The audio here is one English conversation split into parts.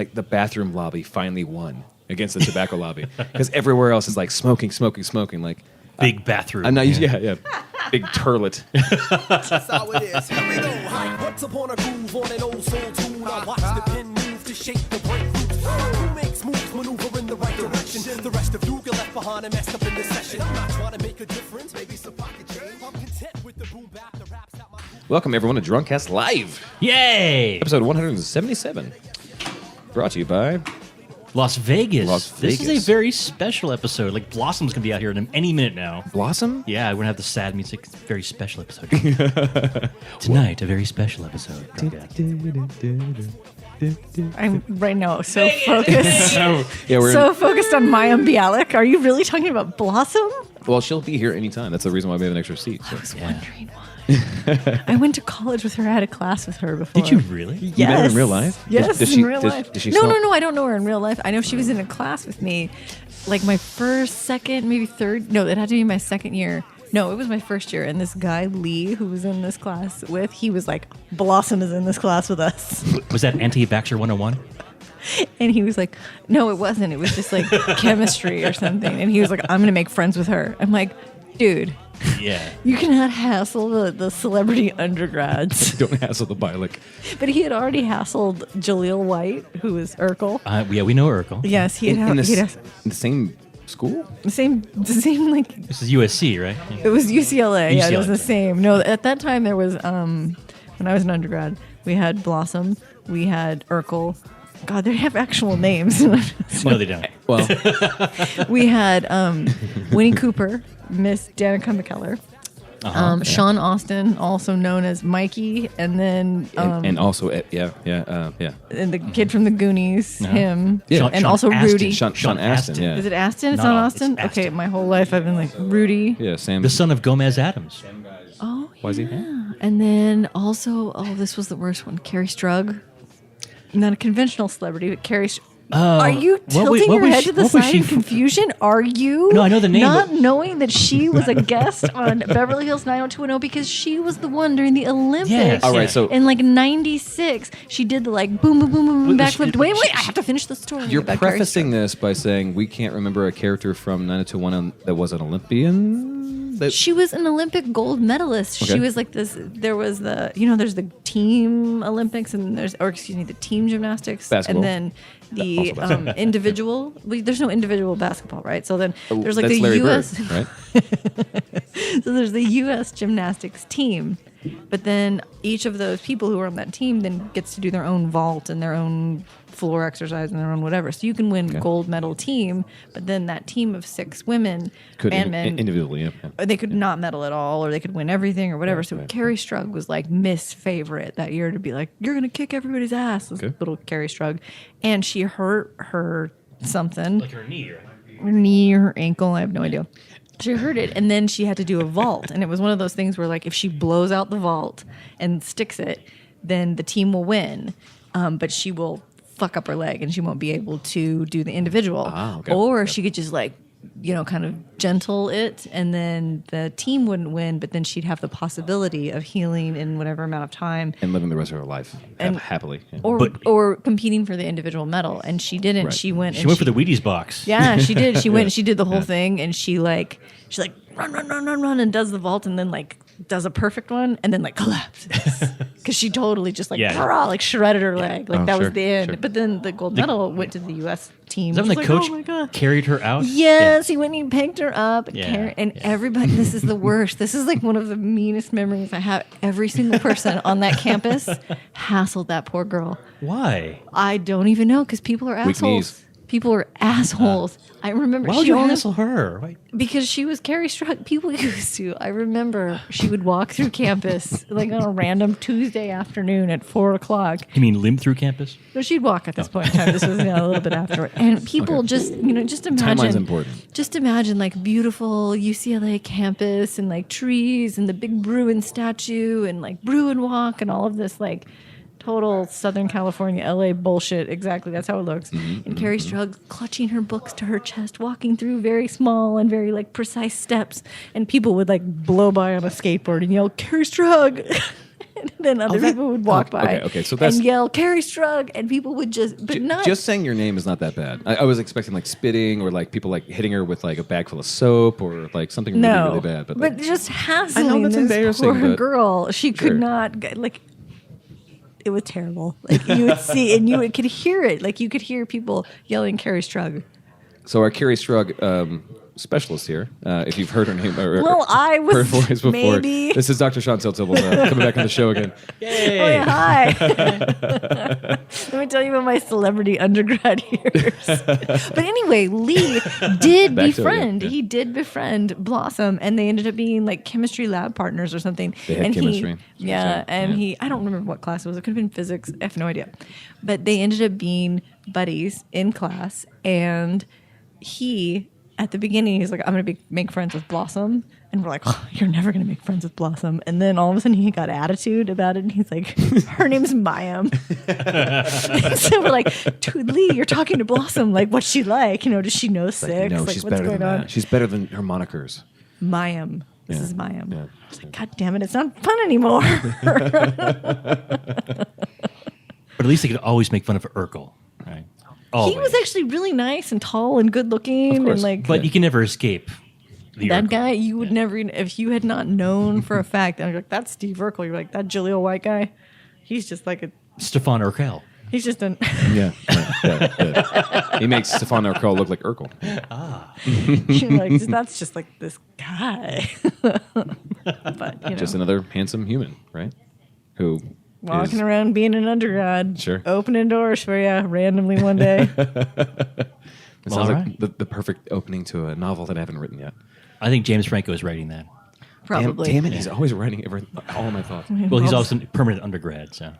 like the bathroom lobby finally won against the tobacco lobby because everywhere else is like smoking. Like Big bathroom. I'm not used. Yeah. Big turlet. That's how it is. Here we go. Once upon a groove on an old soul tune. I watch the pin move to shape the breakthroughs. Who makes moves, maneuver in the right direction? The rest of you get left behind and messed up in this session. I'm not trying to make a difference. Maybe some pocket change. I'm content with the boom bap, the raps out my. Welcome everyone to Drunkcast Live, Yay! episode 177. Brought to you by. Las Vegas. This is a Vegas. very special episode. Like Blossom's gonna be out here in any minute now. Blossom? Yeah, we're gonna have the sad music. It's a very special episode. Tonight, a very special episode. I'm right now so focused. Yeah, we're So focused on Maya Bialik. Are you really talking about Blossom? well, she'll be here anytime. That's the reason why we have an extra seat. So. I was wondering why. I went to college with her. I had a class with her before. Did you really? Yes. You met her in real life? Yes, Does in she- real does- life. does she no, smell- no, I don't know her in real life. I know she was in a class with me, like my first, second, maybe third. No, it had to be my second year. No, it was my first year. And this guy, Lee, who was in this class with, he was like, Blossom is in this class with us. Was that Anti-Vaxxer 101? And he was like, no, it wasn't. It was just like chemistry or something. And he was like, I'm going to make friends with her. I'm like, dude, Yeah. you cannot hassle the celebrity undergrads. Don't hassle the Bialik. But he had already hassled Jaleel White, who was Urkel. Yeah, we know Urkel. Yes, he In had, the, he'd s- in the same school? the same like This is USC, right? it was UCLA. Yeah, it was UCLA. the same. No, at that time there was when I was an undergrad, we had Blossom, we had Urkel. God, they have actual names. No, they don't. Well, We had Winnie Cooper, Miss Danica McKellar, Sean Austin, also known as Mikey, and then and also, yeah. and the kid from the Goonies, him, Yeah. and also Astin. Rudy. Sean Astin, yeah. Is it Astin? It's No, not no, Austin? it's Astin. Okay, my whole life I've been like Rudy. Yeah, Sam. The son of Gomez Adams. Oh, Why is he? yeah. And then also, this was the worst one, Carrie Strug. Not a conventional celebrity, but Carrie Are you tilting your head to the side in confusion? Are you? No, I know the name, Not but- knowing that she was a guest on Beverly Hills 90210 because she was the one during the Olympics. Yes. All right, so In like '96, she did the like boom, boom, boom, boom, boom But she- backflip. Wait, I have to finish the story. you're about Carrie prefacing this by saying we can't remember a character from 90210 that was an Olympian? That, She was an Olympic gold medalist. Okay. She was like this. There was the, there's the team Olympics and the team gymnastics, Basketball. and then the Also basketball. individual. There's no individual basketball, right? So then there's like that's the Larry U.S. Bird, right? So there's the U.S. gymnastics team, but then each of those people who are on that team then gets to do their own vault and their own floor exercise and their own whatever. So you can win gold medal team, but then that team of 6 women Could and men individually, yeah. or they could not medal at all, or they could win everything, or whatever. So Carrie Strug was like Miss Favorite that year to be like, you're gonna kick everybody's ass, this Okay. little Carrie Strug, and she hurt her something, Like her knee, right? her knee, or her ankle, I have no idea. She hurt it, and then she had to do a vault, and it was one of those things where like if she blows out the vault and sticks it, then the team will win, but she will fuck up her leg and she won't be able to do the individual. okay. Or she could just like, kind of gentle it, and then the team wouldn't win, but then she'd have the possibility of healing in whatever amount of time, And living the rest of her life happily. Yeah. or competing for the individual medal. And she didn't. Right. She went. She and went for the Wheaties box. Yeah, she did. She went and she did the whole thing, and she like run, and does the vault, and then like does a perfect one, and then like collapses because she totally just like like shredded her leg. Like Oh, that sure, was the end. sure. But then the gold medal went to the U.S. team. Is that when the Which was coach like, oh my God. carried her out? Yes, he went and he picked her up and, Yeah, everybody. This is the worst. This is like one of the meanest memories I have. Every single person on that campus hassled that poor girl. Why? I don't even know because people are Weak assholes. knees. People are assholes. I remember Why would she you only- hassle her? Why? because she was Carrie Struck. People used to. I remember she would walk through campus like on a random Tuesday afternoon at 4:00. You mean limp through campus? No, she'd walk at this point in time. This was a little bit after, and people just just imagine. Timeline's important. Just imagine like beautiful UCLA campus and like trees and the big Bruin statue and like Bruin Walk and all of this like total Southern California, LA bullshit. Exactly, that's how it looks. And Carrie Strug clutching her books to her chest, walking through very small and very like precise steps, and people would like blow by on a skateboard and yell, "Carrie Strug!" And then other people would walk by okay, so that's- and yell, Carrie Strug, and people would not. Just saying your name is not that bad. I was expecting like spitting or like people like hitting her with like a bag full of soap or like something really, really bad. But, like, just hassling that's this embarrassing, poor but- girl. She Sure. could not, like, it was terrible. Like, you would see, and you could hear it. Like, you could hear people yelling Carrie Strug. so our Carrie Strug specialist here, if you've heard her name or Well, I was her voice before. maybe- This is Dr. Sean Tiltable coming back on the show again. Oh, yeah, hi. Let me tell you about my celebrity undergrad years. But anyway, Lee did Back to it, befriend. yeah. He did befriend Blossom, and they ended up being like chemistry lab partners or something. They had and chemistry. Yeah, and Yeah. I don't remember what class it was. It could have been physics. I have no idea. But they ended up being buddies in class, and he, at the beginning, he's like, I'm going to make friends with Blossom. And we're like, oh, you're never going to make friends with Blossom. And then all of a sudden he got attitude about it. And he's like, her name's Mayim. So we're like, dude, Lee, you're talking to Blossom. Like, what's she like? You know, does she know sex? No, like, she's what's better than going on? that. She's better than her monikers. Mayim. This Yeah. is Mayim. Yeah. I was like, God damn it, it's not fun anymore. But at least they could always make fun of Urkel, right? Always. He was actually really nice and tall and good looking. Of course. And like, But you can never escape the that Urkel. guy, you would never, if you had not known for a fact, and you're like, that's Steve Urkel. You're like, that Jaleel White guy, he's just like a, Stefan Urkel. he's just an, Yeah. yeah. He makes Stefan Urkel look like Urkel. you're like, that's just like this guy. But, you know, Just another handsome human, right? Who walking is- around being an undergrad, Sure. opening doors for you randomly one day. It sounds All like right. the perfect opening to a novel that I haven't written yet. I think James Franco is writing that. Probably. Damn it, he's always writing all of my thoughts. Well, he's also a permanent undergrad, so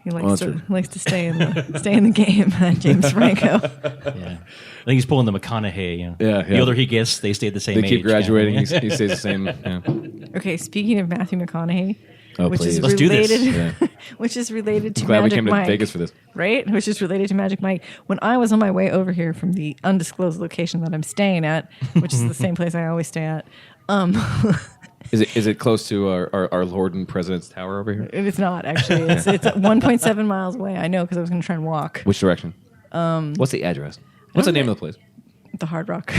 He Well, likes that's to true. likes to stay in the game. James Franco. yeah. I think he's pulling the McConaughey. You know. Yeah, The yeah. older he gets, they stay the same They age. keep graduating. Yeah. He stays the same. Yeah. Okay, speaking of Matthew McConaughey, Oh, which please. is Let's do this. related, Yeah. which is related to Glad we Magic came to Mike, Vegas for this. right? Which is related to Magic Mike. When I was on my way over here from the undisclosed location that I'm staying at, which is the same place I always stay at, Is it close to our Lord and President's Tower over here? it's not actually. It's 1.7 miles away. I know because I was going to try and walk Which direction? What's the address? What's the name of the place? the Hard Rock.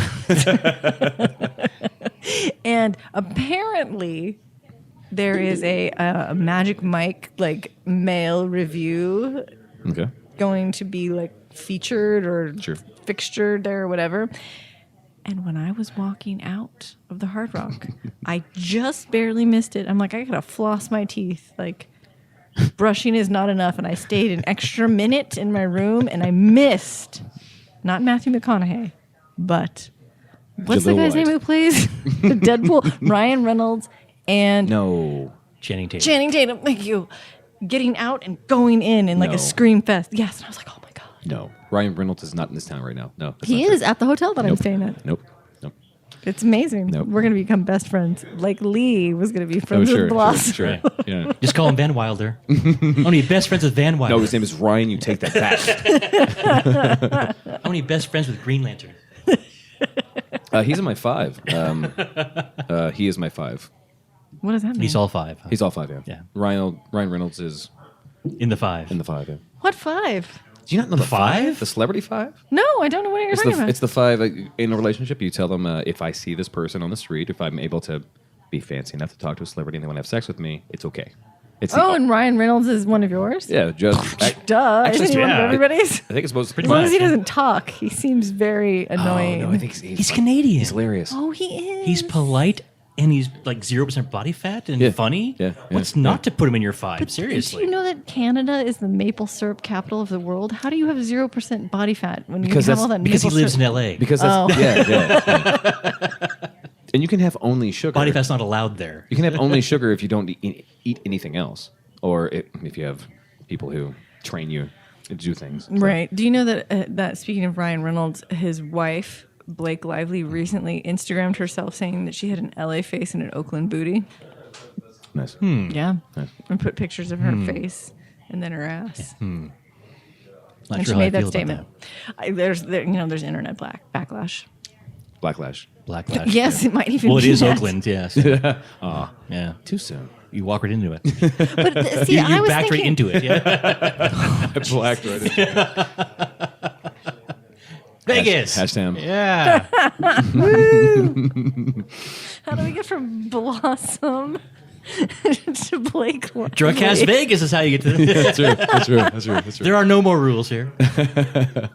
And apparently there is a Magic Mike like mail review Okay. going to be like featured or Sure. fixtured there or whatever. And when I was walking out of the Hard Rock, I just barely missed it. I'm like, I gotta floss my teeth. Like, brushing is not enough. And I stayed an extra minute in my room and I missed not Matthew McConaughey, but what's the Jaleel guy's White. name who plays Deadpool? Ryan Reynolds and No. Channing Tatum. Channing Tatum. Thank you. Getting out and going in like No. a scream fest. Yes. And I was like, oh my God. No. Ryan Reynolds is not in this town right now. No. that's He not is at the hotel that true. I'm Nope. staying at. Nope. Nope. It's amazing. Nope. We're going to become best friends. Like Lee was going to be Oh, friends sure. with Blossom. Sure. Right. Yeah. Just call him Van Wilder. Only best friends with Van Wilder. No, his name is Ryan. You take that back. How many best friends with Green Lantern? He's in my 5. He is my 5. What does that mean? He's all 5. Huh? He's all 5. Yeah. Yeah. Ryan Reynolds is in the 5. in the 5. Yeah. What 5? Do you not know the 5? The celebrity 5? No, I don't know what you're It's talking the about. it's the 5 in a relationship. You tell them if I see this person on the street, if I'm able to be fancy enough to talk to a celebrity and they want to have sex with me, it's okay. It's the, Oh, and Ryan Reynolds is one of yours? yeah, just Duh. Actually, Isn't he one of yeah. everybody's? I think it's supposed to Pretty As long as he much, yeah. doesn't talk, he seems very Oh annoying. no, I think He's Canadian. He's hilarious. Oh, he is. He's polite and he's like 0% body fat and Yeah. funny. Yeah. What's Yeah. not to put him in your 5? But Seriously. Do you know that Canada is the maple syrup capital of the world? How do you have 0% body fat when you Because have that's- all that because he maple lives syrup? in LA. Because that's yeah. And you can have only sugar. body fat's not allowed there. You can have only sugar if you don't eat anything else, or if you have people who train you to do things. So, Right. Do you know that speaking of Ryan Reynolds, his wife, Blake Lively, recently Instagrammed herself saying that she had an LA face and an Oakland booty? Nice. Yeah. Nice. And put pictures of her face and then her ass. Not And sure she how I made that feel about statement. There's internet backlash. Blacklash. Blacklash. Yes, it might even Well, it be is that. Oakland, yes. Yeah. Too soon. You walk right into it. But see, You I was backed right thinking, into it. Yeah. I blacked right into Vegas. Hashtag. Yeah. how do we get from Blossom to Blake? Drunkcast Vegas is how you get to the That's true. That's true. That's true. That's true. There are no more rules here.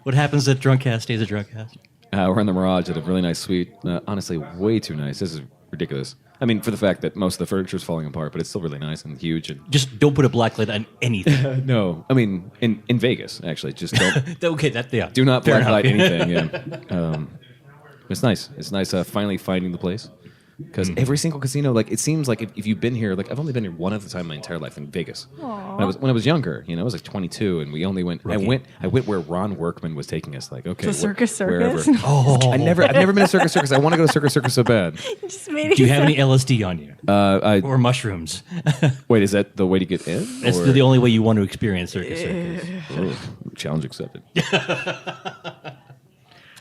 What happens at Drunkcast stays at Drunkcast. We're in the Mirage at a really nice suite. Honestly, way too nice. This is ridiculous. I mean, for the fact that most of the furniture is falling apart, but it's still really nice and huge. And Just don't put a black light on anything. no, I mean in Vegas actually, just don't Okay, that yeah. do not Fair blacklight enough. anything. Yeah, it's nice. It's nice finally finding the place because every single casino, like it seems like if you've been here, like I've only been here one other time in my entire life in Vegas. When I was younger, I was like 22, and we only went. Rookie. I went where Ron Workman was taking us. Like okay, To Circus wherever. Circus? Oh, I've never been to Circus Circus. I want to go to Circus Circus so bad. Just made do you have any LSD on you I or mushrooms? wait. Is that the way to get in? That's Or- the only way you want to experience Circus Circus. Oh, challenge accepted.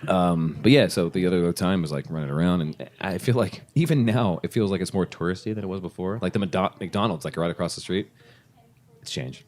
But yeah, so the other time was like running around, and I feel like even now it feels like it's more touristy than it was before. Like the McDonald's, like right across the street, it's changed.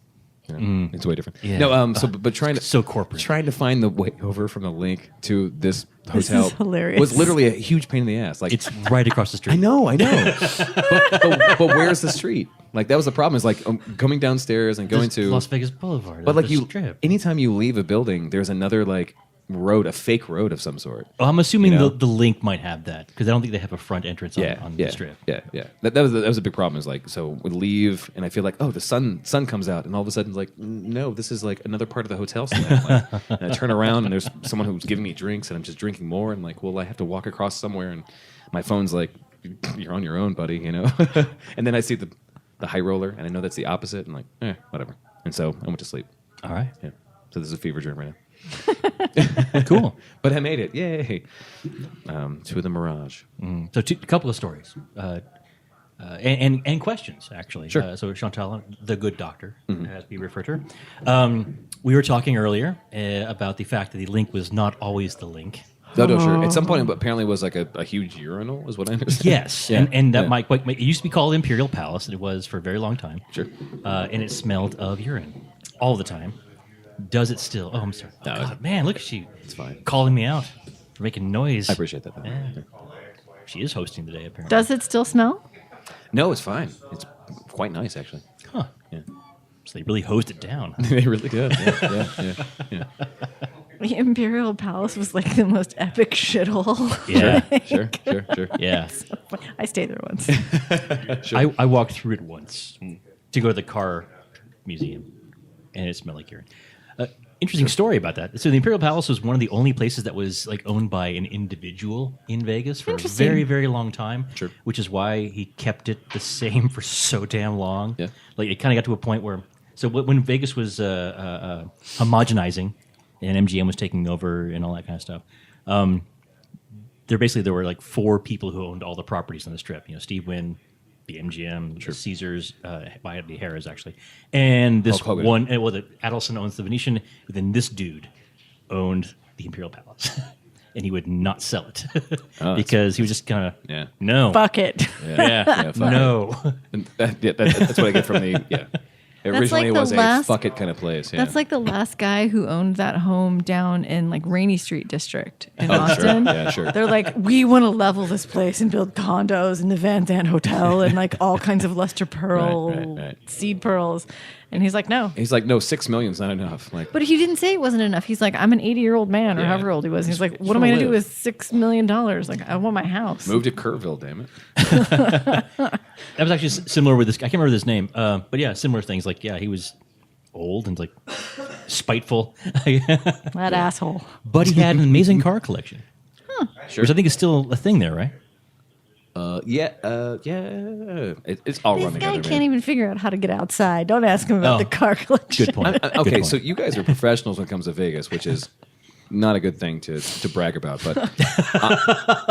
It's way different. Yeah. No, but trying to So corporate. trying to find the way over from the Link to this This hotel is hilarious. was literally a huge pain in the ass. Like It's right across the street. I know. but where's the street? Like that was the problem. Is like coming downstairs and going There's to Las Vegas Boulevard. But like the strip. anytime you leave a building, there's another like road, a fake road of some sort. Well, I'm assuming You know? the Link might have that because I don't think they have a front entrance on yeah, the strip. Yeah, yeah. That was a big problem. Is like so we leave, and I feel like the sun comes out, and all of a sudden it's like no, this is like another part of the hotel. Like, and I turn around, and there's someone who's giving me drinks, and I'm just drinking more, and like, well, I have to walk across somewhere, and my phone's like, you're on your own, buddy, And then I see the high roller, and I know that's the opposite, and like, whatever. And so I went to sleep. All right. Yeah. So this is a fever dream right now. Cool. But I made it. Yay. To the Mirage. So a couple of stories and questions, actually. Sure. So Chantal, the good doctor, as we refer to her. We were talking earlier about the fact that the Link was not always the Link. No, sure. At some point, it apparently was like a huge urinal, is what I understand. Yes, Yeah, and that yeah. might it used to be called Imperial Palace, and it was for a very long time. Sure. And it smelled of urine all the time. Does it still? Oh, I'm sorry. Oh, No, God, man, look at she. It's fine. Calling me out for making noise. I appreciate that. Yeah. She is hosting today, apparently. Does it still smell? No, it's fine. It's quite nice, actually. Huh. Yeah. So they really hosed it down. They really did. Yeah. The Imperial Palace was like the most epic shithole. Yeah. Sure. Yeah. I stayed there once. I walked through it once to go to the car museum, and it smelled like urine. Interesting story about that. So the Imperial Palace was one of the only places that was like owned by an individual in Vegas for a Interesting. very, very long time. Sure. Which is why he kept it the same for so damn long. Yeah. Like it kind of got to a point where, so when Vegas was homogenizing and MGM was taking over and all that kind of stuff, there were like four people who owned all the properties on the strip. Steve Wynn, the MGM, the Caesars, by the Harrah's actually, and this Hulk Hogan. one. The Adelson owns the Venetian. But then this dude owned the Imperial Palace, and he would not sell it because he was just kind of Yeah. no, Fuck it. yeah, fuck no. And that's what I get from the Originally, like it the was last- a fuck it kind of place. Yeah. That's like the last guy who owned that home down in like Rainy Street District in Oh, sure. Austin. Yeah, sure. They're like, we want to level this place and build condos in the Van Zandt Hotel and like all kinds of luster pearl, Right. seed pearls. And he's like, no. He's like, no, $6 million's not enough. Like, But he didn't say it wasn't enough. He's like, I'm an 80-year-old man or Yeah. however old he was. He's like, Just what am I going to do wanna with $6 million? Like, I want my house. move to Kerrville, damn it. That was actually similar with this. I can't remember his name, but yeah, similar things. Like, yeah, he was old and like spiteful, That asshole. but he had an amazing car collection, Sure. which I think is still a thing there, right? Yeah. It's all This run guy together, can't man. even figure out how to get outside. Don't ask him about Oh, the car collection. Good point. Okay, Good point. so you guys are professionals when it comes to Vegas, which is not a good thing to brag about. But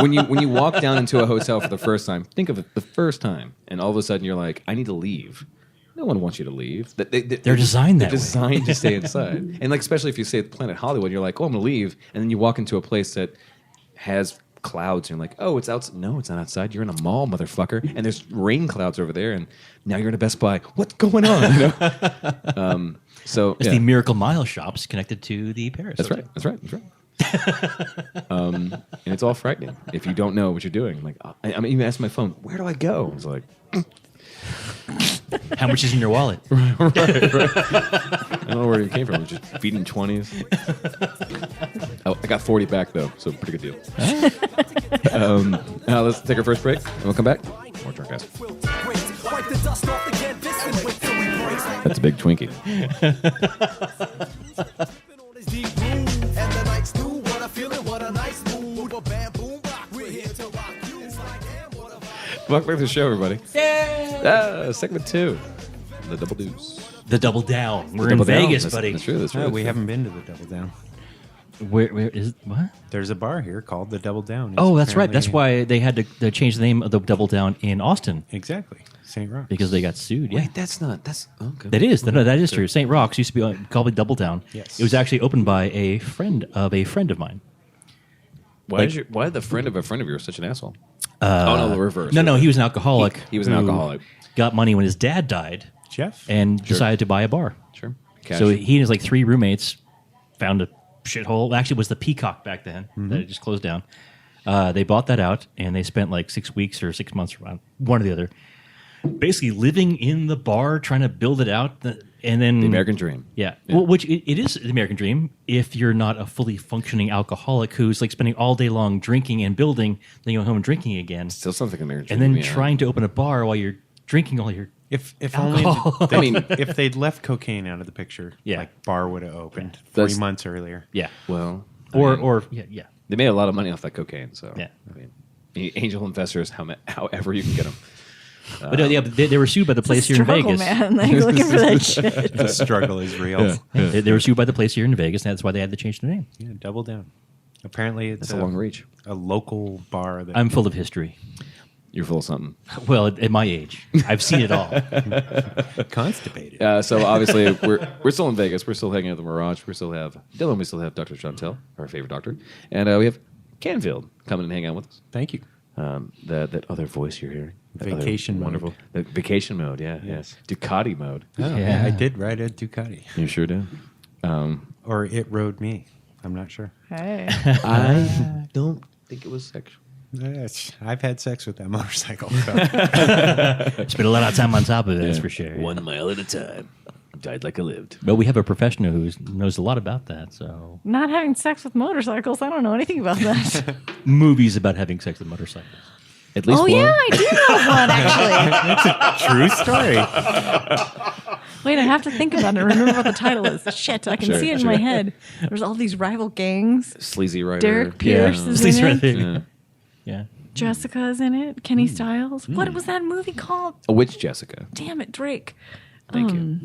when you walk down into a hotel for the first time, think of it the first time, and all of a sudden you're like, I need to leave. No one wants you to leave. They're designed that They're way. designed to stay inside, and like especially if you stay at Planet Hollywood, you're like, oh, I'm gonna leave, and then you walk into a place that has clouds, and you're like, oh, it's outside. No, it's not outside. You're in a mall, motherfucker. And there's rain clouds over there, and now you're in a Best Buy. What's going on? You know? So It's the Miracle Mile shops connected to the Paris. That's Hotel. right. That's right. And it's all frightening if you don't know what you're doing. Like, I'm even asking my phone, where do I go? It's like, How much is in your wallet? I don't know where it came from. Just feeding 20s. Oh, I got 40 back though, so pretty good deal. Now let's take our first break, and we'll come back. More Drunk Ass. Wipe the dust off the canvas and wait till we break. That's a big Twinkie. On his deep groove, and the night's new. What a feeling, what a nice mood. A bam, boom, rock. We're here to rock you. It's like, damn, what a Welcome back to the show, everybody. Yay! Segment 2, the Double Deuce. The Double Down. We're Double in Down. Vegas, That's- buddy. That's true. That's true. No, we haven't been to the Double Down. Where is what? There's a bar here called the Double Down. It's Oh, that's right. That's apparently- why they had to change the name of the Double Down in Austin Exactly. St. Rock. because they got sued. Yeah. Wait, that's okay. That is. No, that is true. St. Rock's used to be called the Double Down. Yes. It was actually opened by a friend of mine. Why did the friend of a friend of yours such an asshole? Oh no, the reverse. No, he was an alcoholic. He was an who alcoholic. Got money when his dad died Jeff? and decided to buy a bar. Sure. Cash. So he and his 3 roommates found a shithole. Actually, it was the Peacock back then that had just closed down. They bought that out and they spent 6 weeks or 6 months around one or the other, basically living in the bar, trying to build it out, and then the American dream. Yeah, well, which it is the American dream if you're not a fully functioning alcoholic who's spending all day long drinking and building, then you go home and drinking again, Still sounds like an American and dream. then yeah. trying to open a bar while you're drinking all your. If only Alcohol. they, I mean- if they'd left cocaine out of the picture, Yeah. bar would have opened That's- 3 months earlier. Yeah, Well, or yeah. they made a lot of money off that cocaine. So Yeah. I mean, angel investors, however you can get them. But they were sued by the place here in Struggle, Vegas. man. Like looking for that shit. The struggle is real. They were sued by the place here in Vegas, and that's why they had to change the name. Yeah, Double Down. Apparently, it's That's a long reach. a local bar that I'm full of history. You're full of something. Well, at my age, I've seen it all. constipated. So obviously we're still in Vegas. We're still hanging out at the Mirage. We still have Dylan. We still have Dr. Chantel, our favorite doctor, and we have Canfield coming and hang out with us. Thank you. That other voice you're hearing. That other Vacation mode. wonderful. The vacation mode. Yeah. Yes. Yeah. Ducati mode. Oh, Yeah. I did ride a Ducati. You sure did. Or it rode me. I'm not sure. Hey. I don't think it was sexual. I've had sex with that motorcycle. So. Spent a lot of time on top of it, that's for sure. 1 mile at a time. Died like I lived. But we have a professional who knows a lot about that. So Not having sex with motorcycles. I don't know anything about that. movies about having sex with motorcycles. At least Oh one. yeah, I do know one actually. True story. Wait, I have to think about it. Remember what the title is. Shit, I can Sure, see it in sure. my head. There's all these rival gangs. Sleazy Rider. Derek Pierce is Sleazy in right it. there. Yeah. Yeah. Jessica's in it. Kenny Styles. What was that movie called? Oh, which Jessica? Damn it, Drake. Thank you.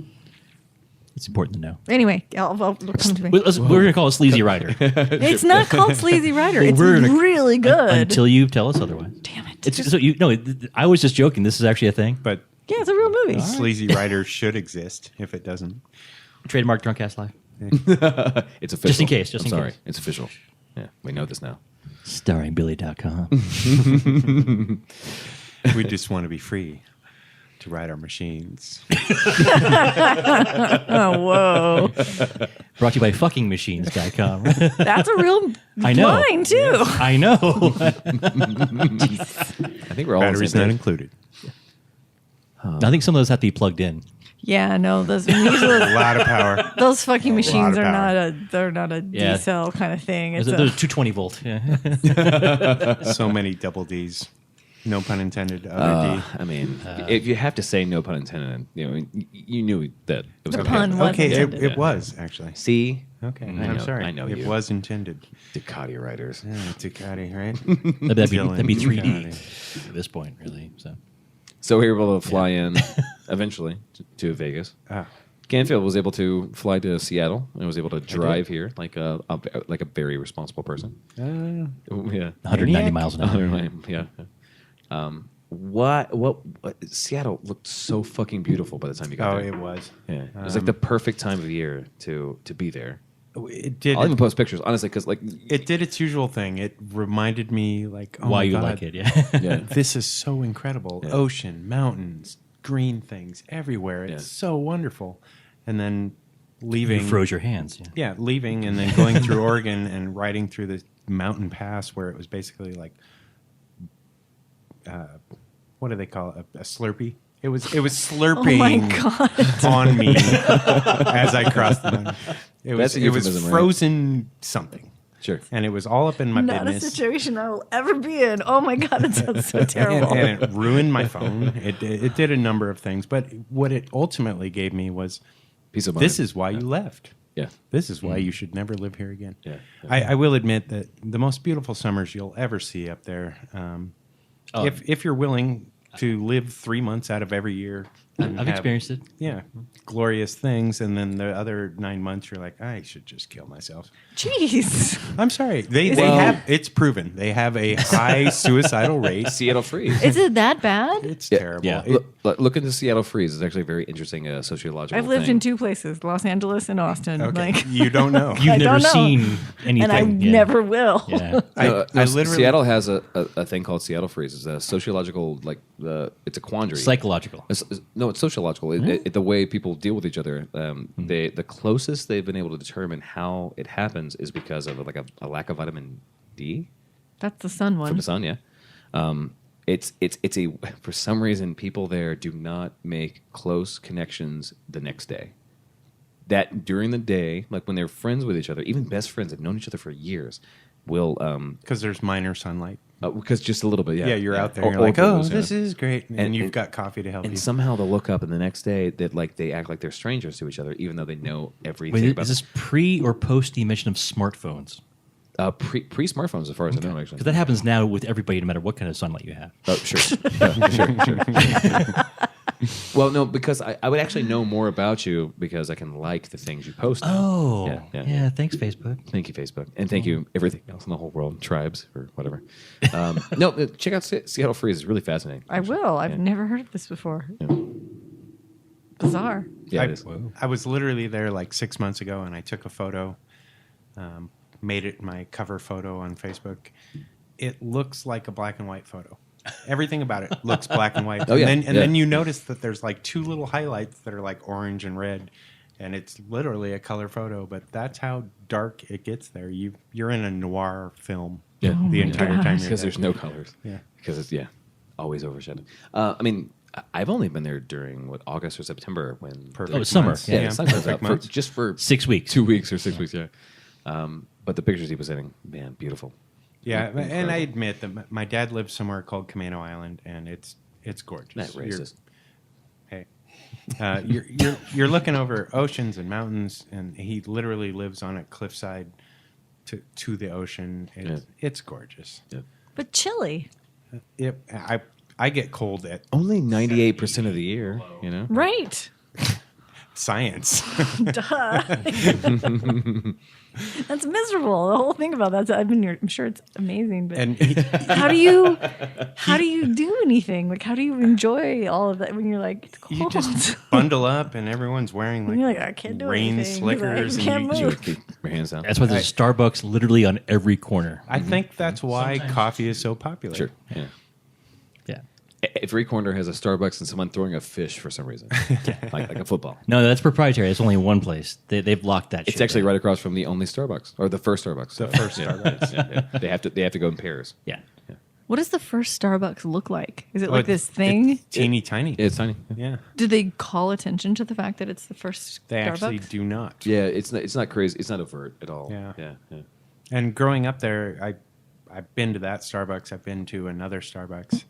It's important to know. Anyway, it'll come to me. We're going to call it Sleazy Rider It's not called Sleazy Rider. It's we're gonna- really good. until you tell us otherwise. Damn it. It's so I was just joking. This is actually a thing. But Yeah, it's a real movie. Sleazy Rider should exist if it doesn't. Trademark Drunkcast Live. It's official. Just in case, just I'm in sorry. case. It's official. Yeah, we know this now. Starring Billy.com. We just want to be free to ride our machines. Oh, whoa. Brought to you by fuckingmachines.com. That's a real I know. line, too. I know. I think we're all on the Batteries same not page. included. I think some of those have to be plugged in. Yeah, no, those usually A lot of power. those fucking machines of are power. not a Yeah. D-cell kind of thing. It's There's a, a 220 volt. Yeah. So many double Ds. No pun intended. Other D. I mean, if you have to say no pun intended, you knew that it was The gonna pun happen. was Okay, intended. it was actually. See? Okay, I I'm know- sorry. I know it you. was intended. Ducati riders. Yeah, Ducati, right? That'd be Dylan 3D Ducati. at this point, really. So we were able to fly in eventually to Vegas. Ah, Canfield was able to fly to Seattle and was able to drive here like a very responsible person. Yeah, 190 Maniac? miles an hour. Yeah. What? Seattle looked so fucking beautiful by the time you got oh, there. it was. Yeah, it was like the perfect time of year to be there. It did. I'll even post pictures, honestly, because like It did its usual thing. It reminded me, like, oh Why my you God, like it? Yeah. yeah, this is so incredible. Yeah. Ocean, mountains, green things everywhere. It's Yeah. so wonderful. And then You leaving. froze your hands. Yeah. Yeah, leaving and then going through Oregon and riding through the mountain pass where it was basically like, what do they call it? A Slurpee. It was Oh my slurping God. on me as I crossed the mountain. It was That's a euphemism, right? frozen something, sure. and it was all up in my Not a business. situation I will ever be in. Oh my God, it sounds so terrible. And it ruined my phone. It did a number of things, but what it ultimately gave me was, Piece of mind. this is why you left. Yeah. This is why you should never live here again. Yeah. I will admit that the most beautiful summers you'll ever see up there, if you're willing to live 3 months out of every year. and I've have, experienced it. Yeah, glorious things, and then the other 9 months you're like, I should just kill myself. Jeez. I'm sorry. They Well- have, it's proven, they have a high suicidal rate. Seattle Freeze. Is it that bad? It's Yeah, terrible. yeah. It- Look into Seattle Freeze. It's actually a very interesting sociological. I've lived thing. in two places, Los Angeles and Austin. okay, Like, you don't know. You've I never don't know. seen anything. and I Yeah. never will. Yeah. No, I literally- Seattle has a thing called Seattle Freeze. It's a sociological, like it's a quandary. Psychological. No, it's sociological. The way people deal with each other. The closest they've been able to determine how it happens is because of like a lack of vitamin D That's the sun from one. the sun. Yeah, it's a for some reason people there do not make close connections the next day. That during the day, like when they're friends with each other, even best friends have known each other for years, will Because there's minor sunlight. because just a little bit. Yeah, Yeah, you're out there. Or- You're or like, oh, blues, yeah. this is great, and, you've and- got coffee to help And you. somehow they'll look up, and the next day that like they act like they're strangers to each other, even though they know everything Wait, about is this pre or post the invention of smartphones? pre smartphones, as far as I know, actually. Because that happens now with everybody, no matter what kind of sunlight you have. Oh, sure. Yeah, sure. Well, no, because I would actually know more about you because I can like the things you post. now. Oh, yeah. Thanks, Facebook. Thank you, Facebook, and thank you everything else in the whole world, tribes or whatever. No, check out Seattle Freeze. It's really fascinating. I will. I've Yeah. never heard of this before. Yeah. Bizarre. Yeah, I, it is. I was literally there like 6 months ago, and I took a photo, made it my cover photo on Facebook. It looks like a black and white photo. Everything about it looks black and white. Oh, yeah, and yeah. then you notice that there's like two little highlights that are like orange and red, and it's literally a color photo. But that's how dark it gets there. You're in a noir film. Yeah. Oh the my entire gosh. time you're Because there. there's no colors. Yeah. Because it's always overshadowed. I mean, I've only been there during August or September when Perfect Oh, it's summer. months. Yeah, Yeah. the sun comes Perfect out months. just for 6 weeks. 2 weeks or 6 weeks. Yeah. But the pictures he was sending, man, beautiful. Yeah, Incredible. and I admit that my dad lives somewhere called Camano Island, and it's gorgeous. Not racist. Hey, you're looking over oceans and mountains, and he literally lives on a cliffside to the ocean. It's gorgeous. Yeah. But chilly. I get cold at Only 98% of the year, you know. Right. science. That's miserable. The whole thing about that. I've been here. I'm sure it's amazing, but and how do you do anything? Like, how do you enjoy all of that when you're like it's you cold? just bundle up, and everyone's wearing And you're like, I can't do rain anything 'cause slickers, I and can't you move. Keep your hands down. That's why there's a Starbucks literally on every corner. I think that's why coffee is so popular. Sure. Yeah. Yeah. Every corner has a Starbucks and someone throwing a fish for some reason, like a football. No, that's proprietary. It's only one place. They've locked that. It's shit actually down. right across from the only Starbucks or the first Starbucks. The first Starbucks. Yeah. They have to go in pairs. Yeah. What does the first Starbucks look like? Is it Oh, like this thing? It's teeny tiny. It's tiny. Yeah. Do they call attention to the fact that it's the first They Starbucks? actually do not. Yeah, it's not crazy. It's not overt at all. Yeah. Yeah. And growing up there, I've been to that Starbucks. I've been to another Starbucks.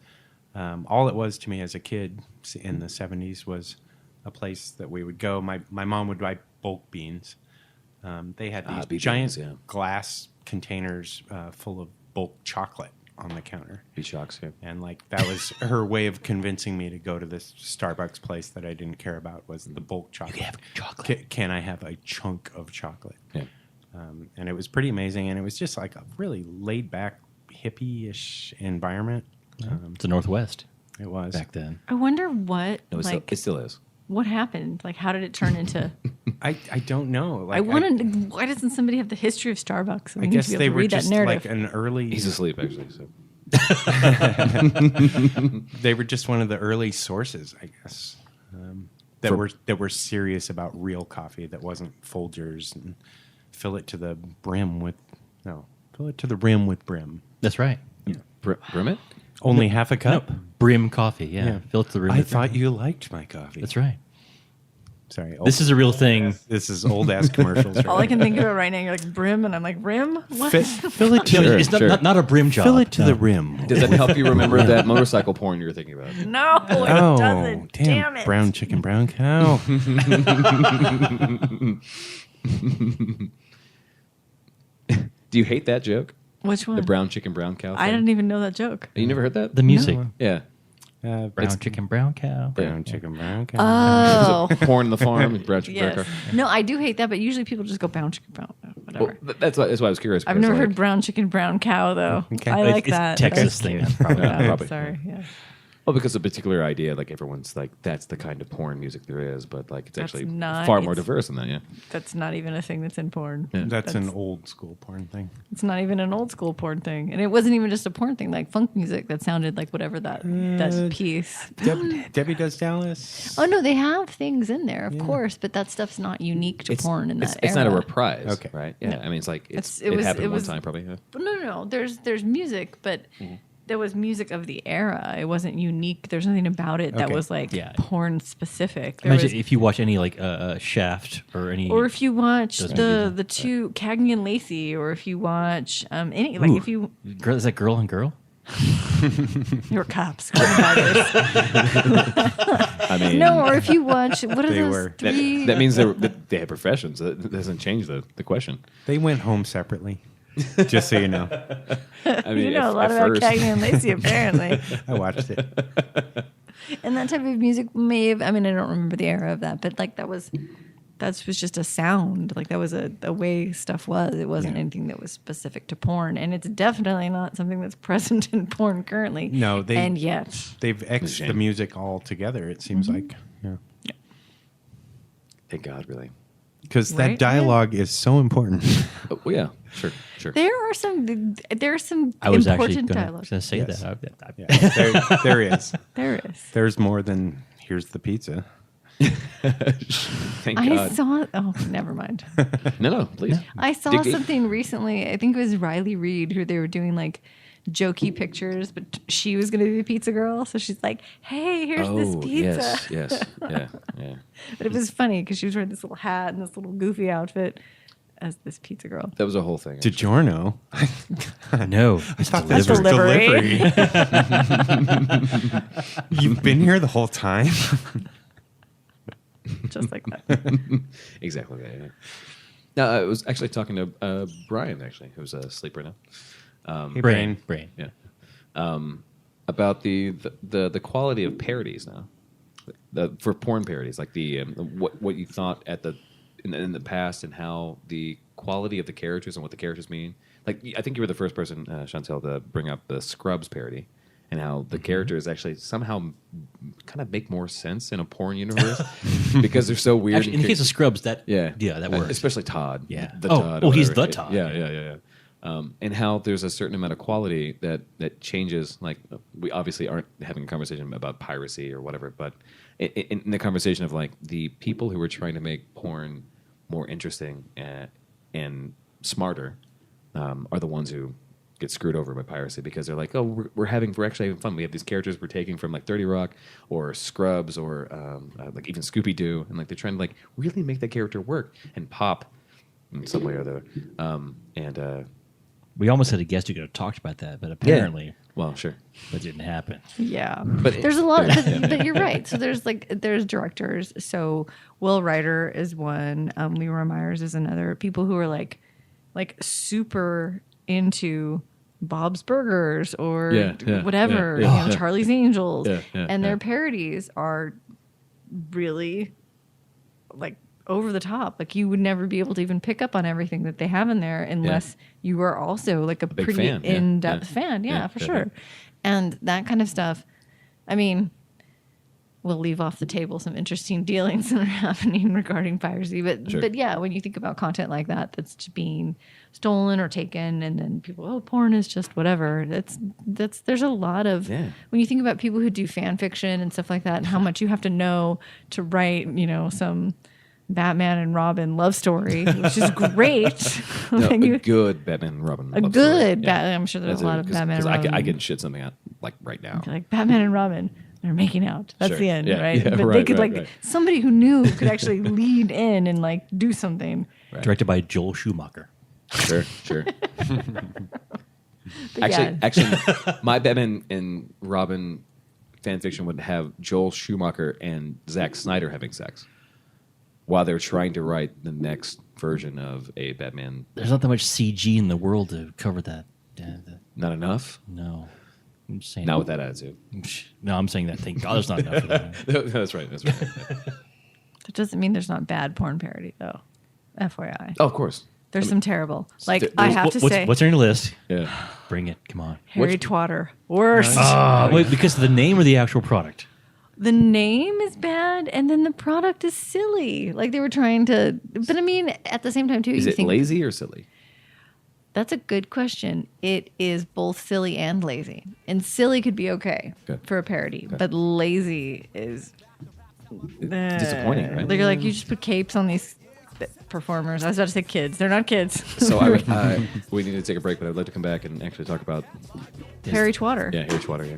All it was to me as a kid in the 70s was a place that we would go. My mom would buy bulk beans. They had these beans, giant yeah. glass containers full of bulk chocolate on the counter. Beach shocks. Yeah. And like that was her way of convincing me to go to this Starbucks place that I didn't care about was the bulk chocolate. You have chocolate. Can I have a chunk of chocolate? Yeah. And it was pretty amazing, and it was just like a really laid back, hippie-ish environment. It's the Northwest It was back then. I wonder what No, like it still is. what happened. Like, how did it turn into I don't know. Like, I wanted. Why doesn't somebody have the history of Starbucks? I We need guess to be able they to were read just that narrative. like an early. He's asleep, actually. So They were just one of the early sources, I guess, that were serious about real coffee. That wasn't Folgers and fill it to the rim with brim. That's right. Brim it? Only half a cup. Brim coffee. Yeah. Fill it to the rim. I with thought brim. you liked my coffee. That's right. Sorry. This is a real thing. This is old ass commercials. Right All I can think of right now, you're like brim, and I'm like rim. What? Fill it to Sure, It's not, sure. not a brim job. fill it to No. the rim. Does that help you remember that motorcycle porn you were thinking about? No, it Oh, doesn't. Damn it. Brown chicken, brown cow. Do you hate that joke? Which one? The brown chicken, brown cow I thing? didn't even know that joke. You never heard that? The music. Yeah. Brown chicken, brown cow. Brown chicken, brown cow. Oh. Porn on the farm, brown chicken, brown Yes. cow. No, I do hate that, but usually people just go brown chicken, brown, whatever. Well, that's why I was curious. I've because, never like, heard brown chicken, brown cow though. Okay. I It's- like it's that. Texas That's thing, cute. then, probably. Yeah, Yeah, probably. Sorry. Yeah. Well, because a particular idea, like everyone's like, that's the kind of porn music there is, but like it's That's actually not- far more it's- diverse than that. Yeah. That's not even a thing that's in porn. That's an old school porn thing. It's not even an old school porn thing, and it wasn't even just a porn thing. Like funk music that sounded like whatever that piece. Debbie Does Dallas. Oh no, they have things in there, of course, but that stuff's not unique to porn in that It's not a era. reprise, Okay. right? Yeah, No. I mean, it's like it was- happened it one was- time, probably. Yeah. But no. There's music, but there was music of the era. It wasn't unique. There's nothing about it that Okay. was like Yeah. porn specific. There Imagine was, if you watch any like Shaft or any. or if you watch Doesn't the two Cagney and Lacey, or if you watch any like Ooh. if you Girl, is that girl on girl? you're cops. I mean, No, or if you watch what are They those were. three? that means that they have professions. That doesn't change the question. They went home separately. Just so you know. I mean, you know a lot at about first- Cagney and Lacey apparently. I watched it. And that type of music may have, I mean, I don't remember the era of that, but like that was just a sound. Like that was a way stuff was. It wasn't anything that was specific to porn. And it's definitely not something that's present in porn currently. No, and yet. They've X'd shame. the music all together, it seems like. Yeah. Thank God, really. Because Right? that dialogue is so important. Oh, well, yeah, sure. There are some I was actually important going dialogue. to say Yes. that. Yeah, there is. There is. There's more than here's the pizza. Thank I God. saw, oh, never mind. No, please. I saw Dig deep. something recently. I think it was Riley Reid who they were doing like jokey pictures, but she was going to be the pizza girl. So she's like, hey, here's this pizza. yes, yeah. But it was funny because she was wearing this little hat and this little goofy outfit as this pizza girl. That was a whole thing. DiGiorno. No, I thought that's Delivery. delivery. You've been here the whole time. Just like that. Exactly that. Yeah. No, I was actually talking to Brian, actually, who's asleep right now. Hey, brain. Yeah. About the quality of parodies now, for porn parodies, like what you thought in the past and how the quality of the characters and what the characters mean. Like I think you were the first person, Chantel, to bring up the Scrubs parody and how the characters actually somehow kind of make more sense in a porn universe because they're so weird. Actually, in the case of Scrubs, that that works. Especially Todd. Yeah. The Oh, Todd. well, he's whatever. the Todd. Yeah. And how there's a certain amount of quality that changes. Like we obviously aren't having a conversation about piracy or whatever, but in the conversation of like the people who are trying to make porn more interesting and smarter are the ones who get screwed over by piracy because they're like, oh, we're actually having fun. We have these characters we're taking from like 30 Rock or Scrubs or like even Scooby Doo, and like they're trying to like really make that character work and pop in some way or the other. We almost had a guest who could have talked about that, but apparently Well, sure. that didn't happen. Yeah, But there's a lot. But you're right. So there's directors. So Will Ryder is one. Leroy Myers is another. People who are like super into Bob's Burgers or whatever. Yeah. You know, Charlie's Angels, and their yeah. parodies are really like over the top. Like you would never be able to even pick up on everything that they have in there unless you are also like a big pretty fan, yeah, in-depth yeah. fan. Yeah, Yeah, for yeah, sure. yeah. And that kind of stuff. I mean, we'll leave off the table some interesting dealings that are happening regarding piracy. But yeah, when you think about content like that that's just being stolen or taken, and then people, porn is just whatever. There's a lot of when you think about people who do fan fiction and stuff like that, and how much you have to know to write, some Batman and Robin love story, which is great. No, Like a good Batman and Robin. a love good story. Batman. I'm sure there's a lot of Batman and Robin. I can shit something out like right now. Like Batman and Robin, they're making out. That's Sure. the end, Yeah, right? yeah, But they right, could right. somebody who knew could actually lead in and like do something. Directed by Joel Schumacher. Sure. But Actually, my Batman and Robin fan fiction would have Joel Schumacher and Zack Snyder having sex while they're trying to write the next version of a Batman. There's not that much CG in the world to cover that. Not enough? No. I'm just saying. Not with that attitude. No, I'm saying that. Thank God there's not enough of that. No, that's right. That doesn't mean there's not bad porn parody, though. FYI. Oh, of course. There's some terrible. Like, there's- I have to say, What's on your list? Yeah. Bring it. Come on. Harry Twatter. Worst. Wait, because of the name or the actual product? The name is bad, and then the product is silly. Like, they were trying to. But I mean, at the same time, too, Is you it think. lazy or silly? That's a good question. It is both silly and lazy. And silly could be okay for a parody, but lazy is Disappointing, right? They're like, you just put capes on these performers. I was about to say kids. They're not kids. So we need to take a break, but I'd like to come back and actually talk about Harry Twatter. Harry Twatter. Yeah.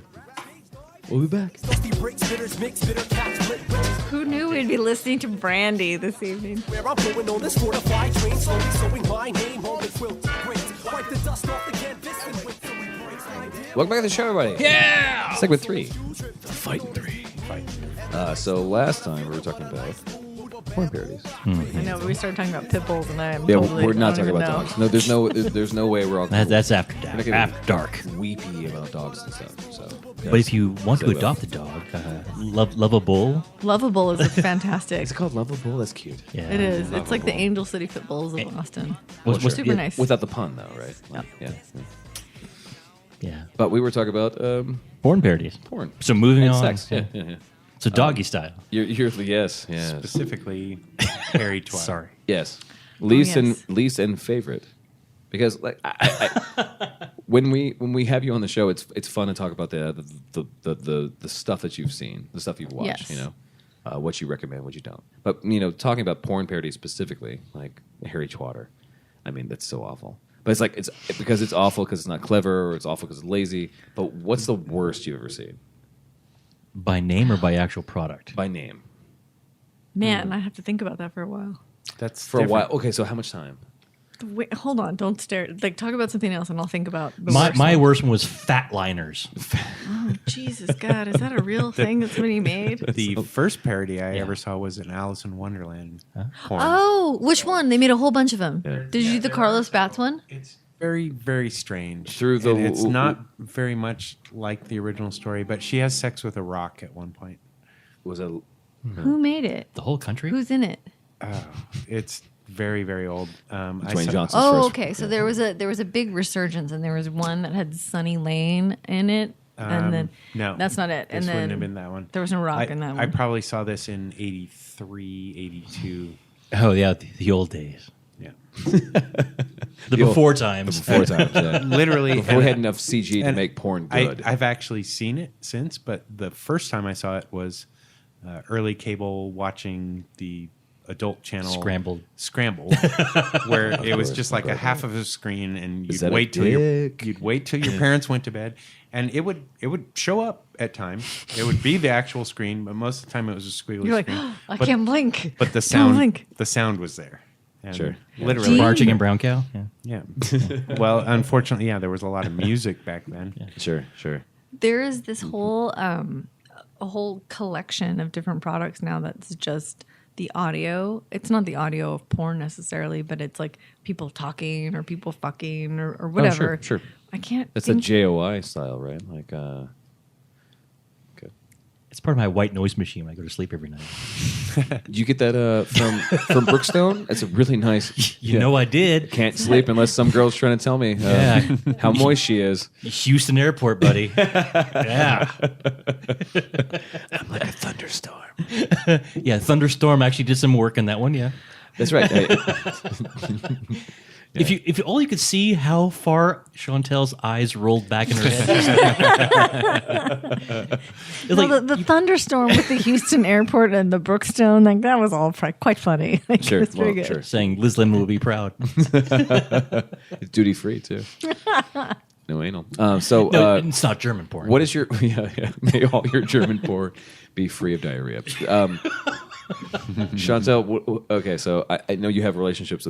We'll be back. Dusty bricks, bitters, mix, bitter caps, split bricks. Who knew we'd be listening to Brandy this evening? Where I'm going on this fortified train, slowly sewing my name on the quilted bricks. Wipe the dust off the canvas and wait till we break. Welcome back to the show, everybody. Yeah! Segment 3. Fighting 3. So last time we were talking about porn parodies. I know, but we started talking about pit bulls, and I'm Yeah, totally. we're not I don't talking about even know. dogs. No, there's no way we're all. That's after We're dark. not gonna After dark. be weepy about dogs and stuff. So, But if you want to So, adopt a dog, love a bull. Lovable is fantastic. is it called Lovable? That's cute. Yeah. It is. It's like the Angel City Pit Bulls of Boston. What's Super nice. Without the pun, though, right? Yep. Yeah. Yeah. But we were talking about Porn parodies. porn. So moving And on. sex. Yeah. So doggy style. You're yes. Specifically, Harry Twatter. Sorry. Yes. Least yes. and favorite. Because like when we have you on the show, it's fun to talk about the stuff that you've seen, the stuff you've watched, Yes. what you recommend, what you don't. But talking about porn parodies specifically, like Harry Twatter, I mean that's so awful. But it's like it's because it's awful because it's not clever, or it's awful because it's lazy. But what's the worst you've ever seen By name or by actual product? by name Man, I have to think about that for a while. That's for a different. while? Okay, so how much time? Wait, hold on. Don't stare. Like, talk about something else, and I'll think about the My worst worst one was fat liners. one. Oh, Jesus, God. Is that a real thing that somebody made? The first parody I ever saw was an Alice in Wonderland porn. Oh, which one? They made a whole bunch of them. Yeah. Did you do the Carlos Bats one? It's very, very strange. Through the- And it's not very much like the original story, but she has sex with a rock at one point. Was it? Who made it? The whole country? Who's in it? It's very, very old. Dwayne Johnson's Oh, first. okay. So there was a big resurgence, and there was one that had Sunny Lane in it, and then no, that's not it. This And then wouldn't have been that one. there was no rock in that one. I probably saw this in 83, 82. Oh, yeah, the old days. Yeah. The old- before times. Before times, yeah. Literally. Before we had enough CG to and make porn good. I've actually seen it since, but the first time I saw it was early cable watching the adult channel Scrambled, where it was just like a half of a screen, and Is you'd that a wait till your dick? parents went to bed, and it would show up at times. It would be the actual screen, but most of the time it was a squiggly You're like, screen. I But- can't blink. But the Don't blink. sound was there. And Sure. Literally. Marching and brown cow. Yeah. Yeah. Well, unfortunately, yeah, there was a lot of music back then. Sure. There is this whole a whole collection of different products now that's just the audio. It's not the audio of porn necessarily, but it's like people talking or people fucking or whatever. sure. I can't. That's a think, JOI style, right? Like, good. It's part of my white noise machine when I go to sleep every night. Did you get that from Brookstone? It's a really nice. You know I did. Can't sleep unless some girl's trying to tell me Yeah. how moist she is. Houston Airport, buddy. Yeah. I'm like a thunderstorm. Yeah, Thunderstorm actually did some work on that one, yeah. That's right. If you all you could see how far Chantel's eyes rolled back in her head. It's Well, like, the thunderstorm with the Houston airport and the Brookstone, like that was all quite funny. Like, Sure, it's pretty well, good. sure. saying Liz Lemon will be proud. It's duty free too. No anal. So No, it's not German porn. what is your? Yeah. May all your German porn be free of diarrhea. Chantel, okay, so I know you have good relationships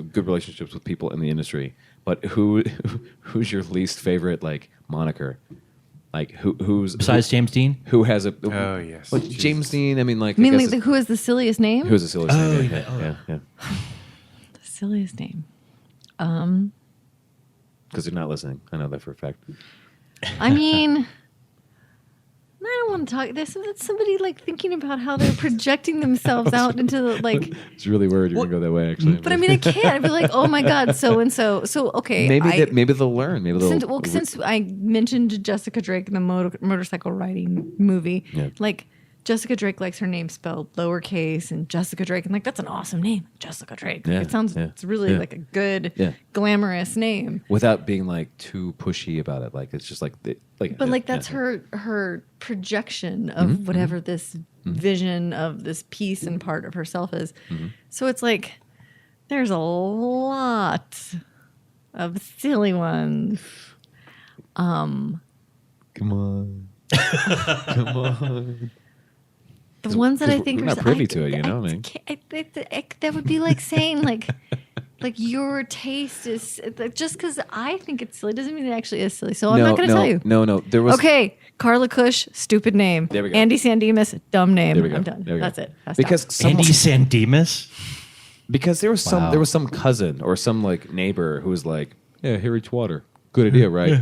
with people in the industry, but who's your least favorite like moniker? Like who's Besides James Dean? who has a? Oh, yes. Well, Jesus. James Dean. I mean, like I mean, I guess like, who has the silliest name? who's the silliest name? Yeah. The silliest name? Because they're not listening. I know that for a fact. I mean, I don't want to talk. That's somebody like thinking about how they're projecting themselves out into the like. It's really worried you're gonna go that way. Actually, But I mean, I can't. I'd be like, oh my god, so and so. So okay, maybe they'll learn. Maybe they'll. since I mentioned Jessica Drake in the motorcycle riding movie, Yeah. like Jessica Drake likes her name spelled lowercase and Jessica Drake, and like that's an awesome name, Jessica Drake. Like, Yeah, it sounds yeah, it's really yeah. like a good, Yeah. glamorous name. without being like too pushy about it. Like it's just like But like that's her projection Mm-hmm, of whatever this vision of this piece and part of herself is. Mm-hmm. So it's like there's a lot of silly ones. Come on. Come on. The ones that I 'cause think we're are not privy to it, you know what I mean? that would be like saying like your taste is like, just because I think it's silly doesn't mean it actually is silly. So I'm not going to tell you. No. There was Okay, Carla Cush, stupid name. There we go. Andy Sandemus, dumb name. There we go. I'm done. There we go. That's it. That's Because done. Andy Sandemus? because there was Wow. there was some cousin or some like neighbor who was like, yeah, Harry Twatter, good idea, right?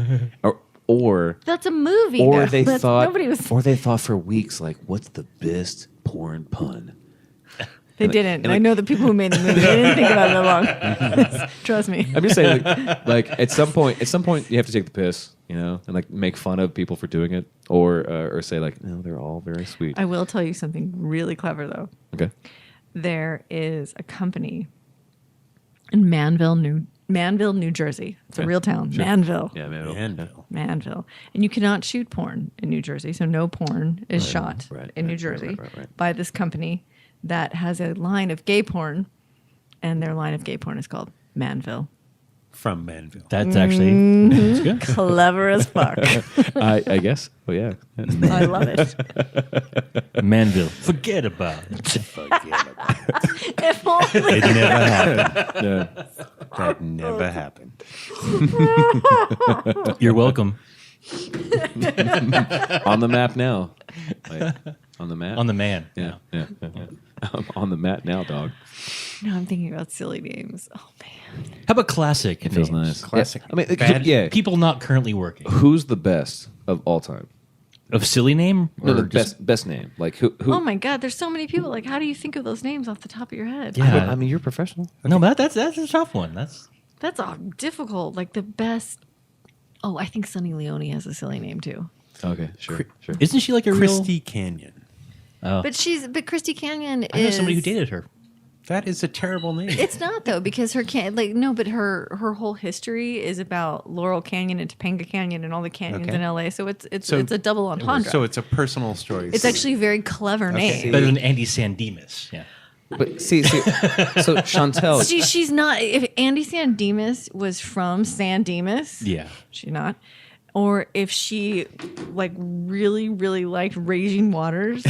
or That's a movie. or though. they That's- thought nobody was. or they thought for weeks like, what's the best porn pun? They didn't. and I like- know the people who made the movie. They didn't think about it that long. Trust me. I'm just saying, like at some point, you have to take the piss, you know, and like make fun of people for doing it, or say like, no, they're all very sweet. I will tell you something really clever though. Okay, There is a company in Manville, New Jersey. It's a Okay. real town. Sure. Manville. yeah, man. Manville. Manville. And you cannot shoot porn in New Jersey. So no porn is shot right, in New right, Jersey right. by this company that has a line of gay porn. And their line of gay porn is called Manville. From Manville. That's actually Mm-hmm. that's good. Clever as fuck. I guess. Oh yeah. I love it. Manville. Forget about it. If only. It never happened. Yeah. That never happened. You're welcome. On the map now. Like, on the map. On the man. yeah. I'm on the mat now, dog. No, I'm thinking about silly names. Oh man. How about classic? It feels names? nice. Classic. Yeah. I mean, Bad yeah. People not currently working. Who's the best of all time? Of silly name? No, Or the just- best name. Like who? Oh my god, there's so many people. Like, how do you think of those names off the top of your head? Yeah. I mean, you're a professional. No, but that's a tough one. That's That's difficult. Like the best. Oh, I think Sunny Leone has a silly name too. Okay, sure. isn't she like a Christy Canyon. real? Oh, But Christy Canyon is. I know somebody who dated her. That is a terrible name. It's not though because her whole history is about Laurel Canyon and Topanga Canyon and all the canyons Okay. in LA. So it's So- a double entendre. So it's a personal story. It's actually a very clever name. Better than Andy Sandemus. Yeah. But see, so Chantel. She's not. If Andy Sandemus was from San Dimas, Yeah. she's not. Or if she like really, really liked Raging Waters,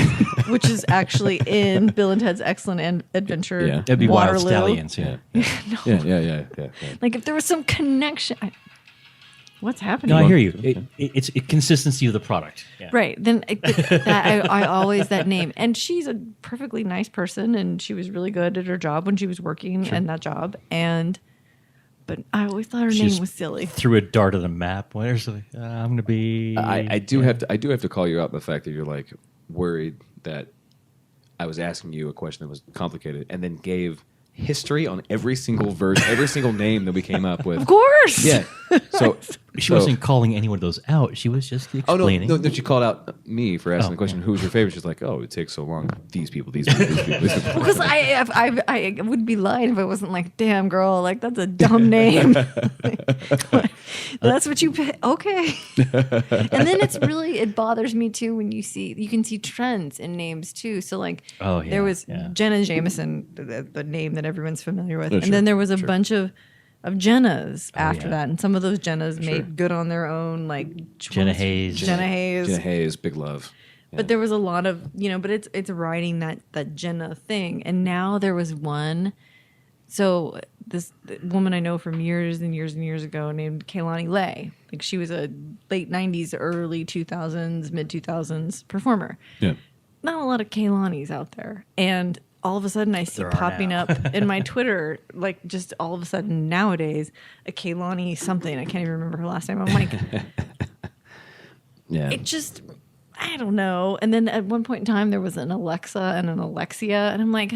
which is actually in Bill and Ted's Excellent Adventure. Yeah. That'd be Wild Waterloo. Stallions. Yeah. Yeah. Like if there was some connection. What's happening? No, I hear you. It's consistency of the product. Yeah. Right. Then I always that name. And she's a perfectly nice person and she was really good at her job when she was working in that job. But I always thought her She's name was silly. Threw a dart at a map. Where's the? I'm gonna be. I do have to call you out the fact that you're like worried that I was asking you a question that was complicated, and then gave history on every single verse, every single name that we came up with. Of course. Yeah. So She wasn't calling any one of those out. She was just Oh explaining. no! She called out me for asking Oh, the question. yeah. Who's your favorite? She's like, "Oh, it takes so long. These people, these people, these people." These people. Because I would be lying if I wasn't like, damn girl, like that's a dumb name. That's what you pick. Okay. And then it bothers me too when you can see trends in names too. So like, Oh, yeah, there was yeah. Jenna Jameson, the name that everyone's familiar with, Oh, and sure, then there was a sure. bunch of Jennas after yeah. that, and some of those Jennas Sure. made good on their own, like Jenna Hayes. Jenna Hayes. Jenna Hayes, big love. Yeah. But there was a lot of, but it's riding that Jenna thing. And now there was one. So this woman I know from years and years and years ago named Kaylani Lay. Like she was a late 90s, early 2000s, mid 2000s performer. Yeah. Not a lot of Kaylanis out there. And all of a sudden I see There are popping now. up in my Twitter, like just all of a sudden nowadays, a Kaylani something. I can't even remember her last name. I'm like, Yeah. it just, I don't know. And then at one point in time, there was an Alexa and an Alexia, and I'm like,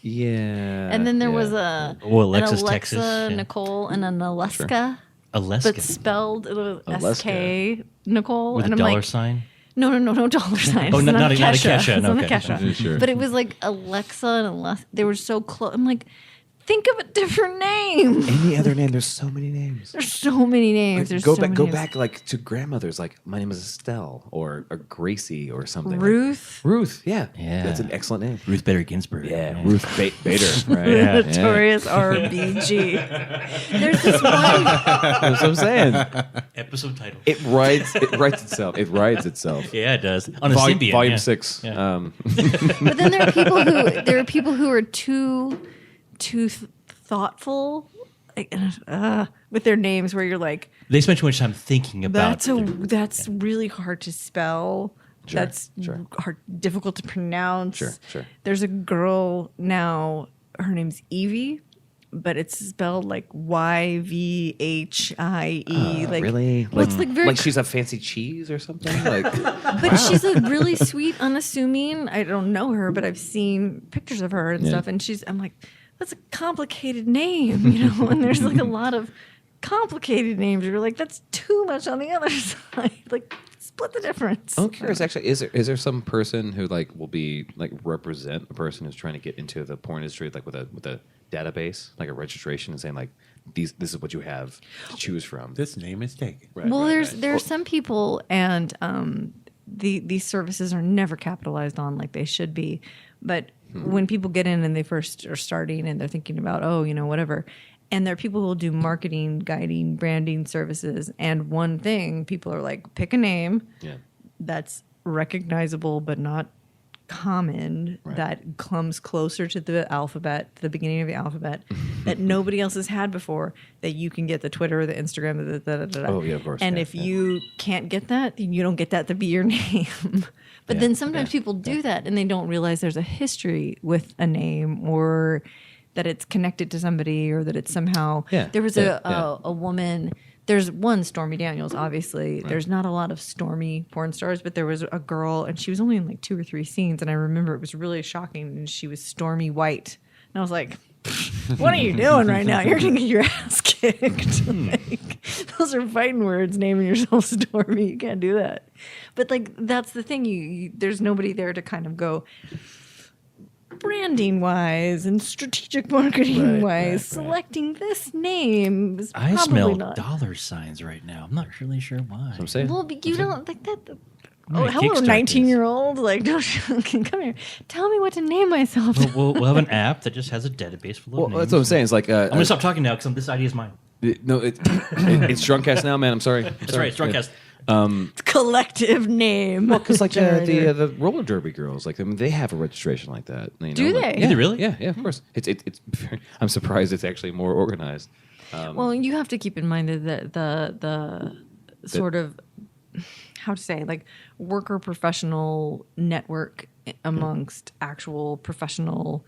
Yeah. and then there yeah. was a Well, Alexa's an Alexa, Texas, yeah. Nicole, and an Alaska, Alaska. but spelled Alaska. SK Nicole, with and a I'm dollar like, sign. no dollar sign. Oh, It's not a Kesha. It's No, not a okay. Kesha. Sure. But it was like Alexa and Alaska. They were so close. I'm like, think of a different name. Any other name? There's so many names. There's so many names. Like, There's go so back. many Go names. back like to grandmothers. Like my name is Estelle or Gracie or something. Ruth. Ruth. Yeah. Yeah. That's an excellent name. Ruth Bader Ginsburg. Yeah. Ruth Bader. Right. Yeah. Notorious RBG. There's this one. That's what I'm saying. Episode title. It writes itself. It rides itself. Yeah, it does. On a Volume, Symbian. volume yeah. 6. Yeah. But then there are people who are too thoughtful with their names, where you're like, They spend too much time thinking about. that's really hard to spell. Sure, That's sure. difficult to pronounce. Sure. There's a girl now. Her name's Evie, but it's spelled like YVHIE. Like Really? Well, it's like very. like she's a fancy cheese or something. Like But she's a really sweet, unassuming. I don't know her, but I've seen pictures of her and Yeah. stuff. And I'm like, that's a complicated name, And there's like a lot of complicated names. You're like, that's too much on the other side. Like, split the difference. I'm curious. Actually, is there some person who like will be like represent a person who's trying to get into the porn industry, like with a database, like a registration, and saying like this is what you have to choose from. This name is taken. Right, Well, right, there's some people, and these services are never capitalized on like they should be. But when people get in and they first are starting and they're thinking about, whatever, and there are people who will do marketing, guiding, branding services, and one thing people are like, pick a name Yeah. that's recognizable but not common, Right. that comes closer to the alphabet, the beginning of the alphabet, that nobody else has had before, that you can get the Twitter or the Instagram. Oh, yeah, of course. And Yeah, if yeah. you can't get that, then you don't get that to be your name. But Yeah, then sometimes yeah, people do that and they don't realize there's a history with a name, or that it's connected to somebody, or that it's somehow. Yeah, There was yeah, a woman. There's one Stormy Daniels, obviously. There's not a lot of Stormy porn stars, but there was a girl, and she was only in like 2 or 3 scenes, and I remember it was really shocking. And she was Stormy White, and I was like, "What are you doing right now? You're gonna get your ass kicked." Like, those are fighting words. Naming yourself Stormy, you can't do that. But like, that's the thing. You there's nobody there to kind of go, branding wise and strategic marketing wise, selecting this name is I probably smell not. dollar signs right now. I'm not really sure why. I'm saying. Well, but you don't like that. I'm gonna Hello, kickstart 19-year-old. Like, don't come here. Tell me what to name myself. We'll have an app that just has a database full of Well, names. that's what I'm saying. It's like I'm gonna stop talking now because this idea is mine. No, it's Drunkcast now, man. I'm sorry. That's right, it's Drunkcast. Collective name. Because like generator. the roller derby girls, like I mean, they have a registration like that. You know, Do like- they? Yeah, Do they really? Yeah, of course. It's. I'm surprised it's actually more organized. Well, you have to keep in mind that the sort of, how to say, like, worker professional network amongst actual professional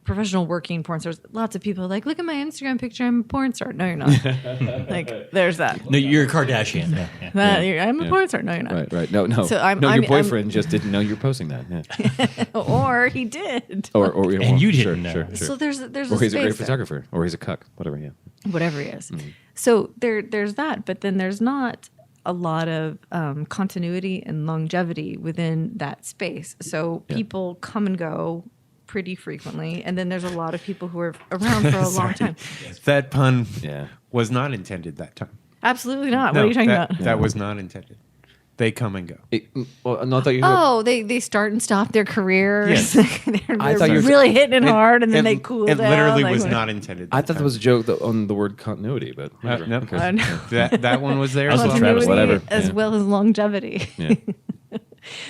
professional working porn stars. Lots of people are like, look at my Instagram picture. I'm a porn star. No, you're not. Like, there's that. No, you're a Kardashian. I'm a porn star. No, you're not. Right. No. So your boyfriend just didn't know you're posting that. Yeah. Or he did. Or And you didn't know. Sure. So there's Or a he's a great space there. photographer. Or he's a cuck. Whatever. Yeah. Whatever he is. So there's that, but then there's not a lot of continuity and longevity within that space. So people come and go pretty frequently, and then there's a lot of people who are around for a long time. That pun Yeah. was not intended that time. Absolutely not. What are you talking about? That was not intended. They come and go. Well, not that you. Oh, they start and stop their careers. Yes. they're I thought you were- really hitting it hard, and then they cool It down. literally like, was what- not intended. I thought that was a joke on the word continuity, but whatever. no. Okay. no. that one was there I as was well. Travis, Continuity whatever. as Yeah. well as longevity. Yeah.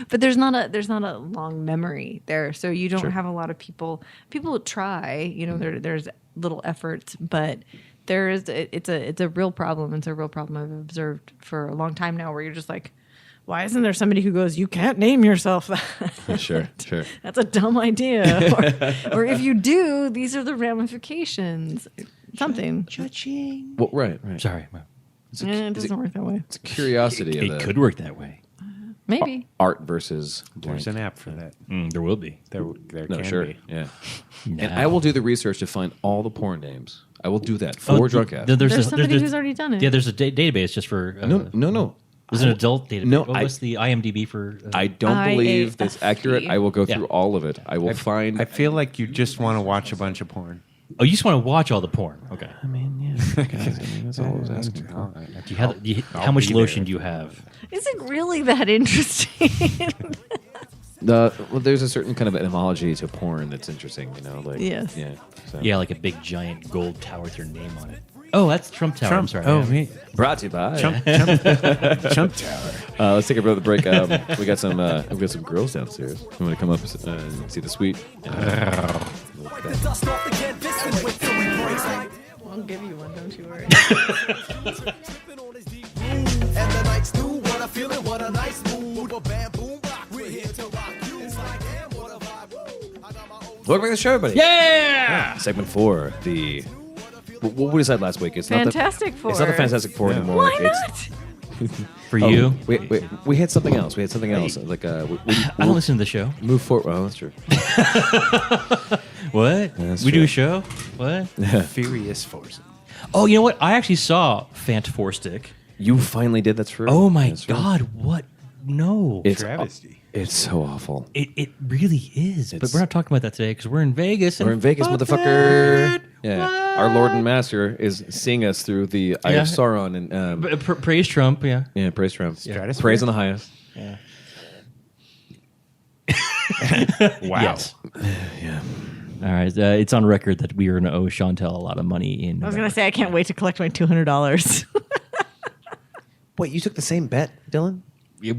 But there's not a long memory there, so you don't Sure. have a lot of people. People try, there's little efforts, but it's a real problem. It's a real problem I've observed for a long time now, where you're just like, why isn't there somebody who goes, you can't name yourself that? Sure. That's a dumb idea. or if you do, these are the ramifications. Something. Well, right. Sorry. It doesn't work that way. It's a curiosity of It the could work that way. Maybe. art versus blank. There's an app for that. There will be. There No, can sure. be. Yeah. No. And I will do the research to find all the porn names. I will do that for Drunk Ass. There's somebody who's already done it. Yeah, there's a database just for. No. There's an adult database. No, What's the IMDb for? I don't believe that's accurate. I will go through Yeah. all of it. I will find. I feel like you just want to watch a bunch of porn. Oh, you just want to watch all the porn. Okay. I mean, yeah. Guys, that's all I was asking. How much be lotion there. do you have? Is it really that interesting? Well, there's a certain kind of etymology to porn that's interesting. Like Yes. yeah. So. Yeah, like a big giant gold tower with your name on it. Oh, that's Trump Tower. I'm sorry. Oh, Yeah. me. Brought to you by. Chump Tower. Let's take a brother break. We got some girls downstairs. You want to come up and see the suite? The dust off the canvas and wait till we break like I'll give you one, don't you worry. tripping on his deep groove. And the night's new, what a feeling, what a nice mood. A bam, boom, rock, we're here to rock you. It's like, damn, what a vibe, woo. I got my own Welcome back to the show, everybody. Yeah. Segment 4. The what we decided last week. It's Fantastic not Four. It's not the Fantastic Four anymore. Why It's, not? For you. we had something else. Like I don't listen to the show. move forward. Well, that's true. What? That's we do true. a show? What? Furious Force. Oh, you know what? I actually saw Fant Four Stick. You finally did. That's true. Oh my That's true. God! What? No. It's Travesty. It's so awful. It really is. But It's- we're not talking about that today because we're in Vegas. We're in and Vegas, fuck motherfucker. that. Yeah, What? our Lord and Master is seeing us through the eye Yeah. of Sauron, and Praise Trump. Yeah. yeah, praise Trump. Stratosphere. Praise on the highest. Wow. Yes. All right. It's on record that we are going to owe Chantel a lot of money in. I was going to say, I can't wait to collect my $200. Wait, you took the same bet, Dylan? It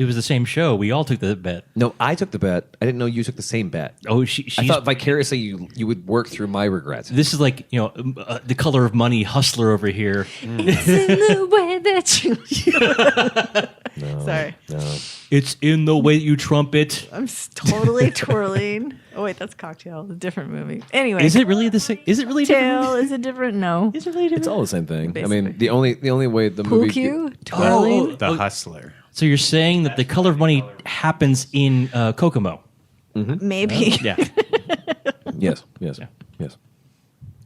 was the same show. We all took the bet. No, I took the bet. I didn't know you took the same bet. Oh, she's. I thought vicariously you would work through my regrets. This is like the color of money hustler over here. It's in the way that you. No, Sorry. no. It's in the way that you trumpet. I'm totally twirling. Oh, wait, that's Cocktail. A different movie. Anyway. Is it really the same? Is it really different? Cocktail? Is it different? No. Is it really different? It's all the same thing. I Basically. mean, the only way the Pool movie cue? Twirling? The Hustler. So you're saying that the color of money happens in Kokomo? Maybe. Yeah. Yes.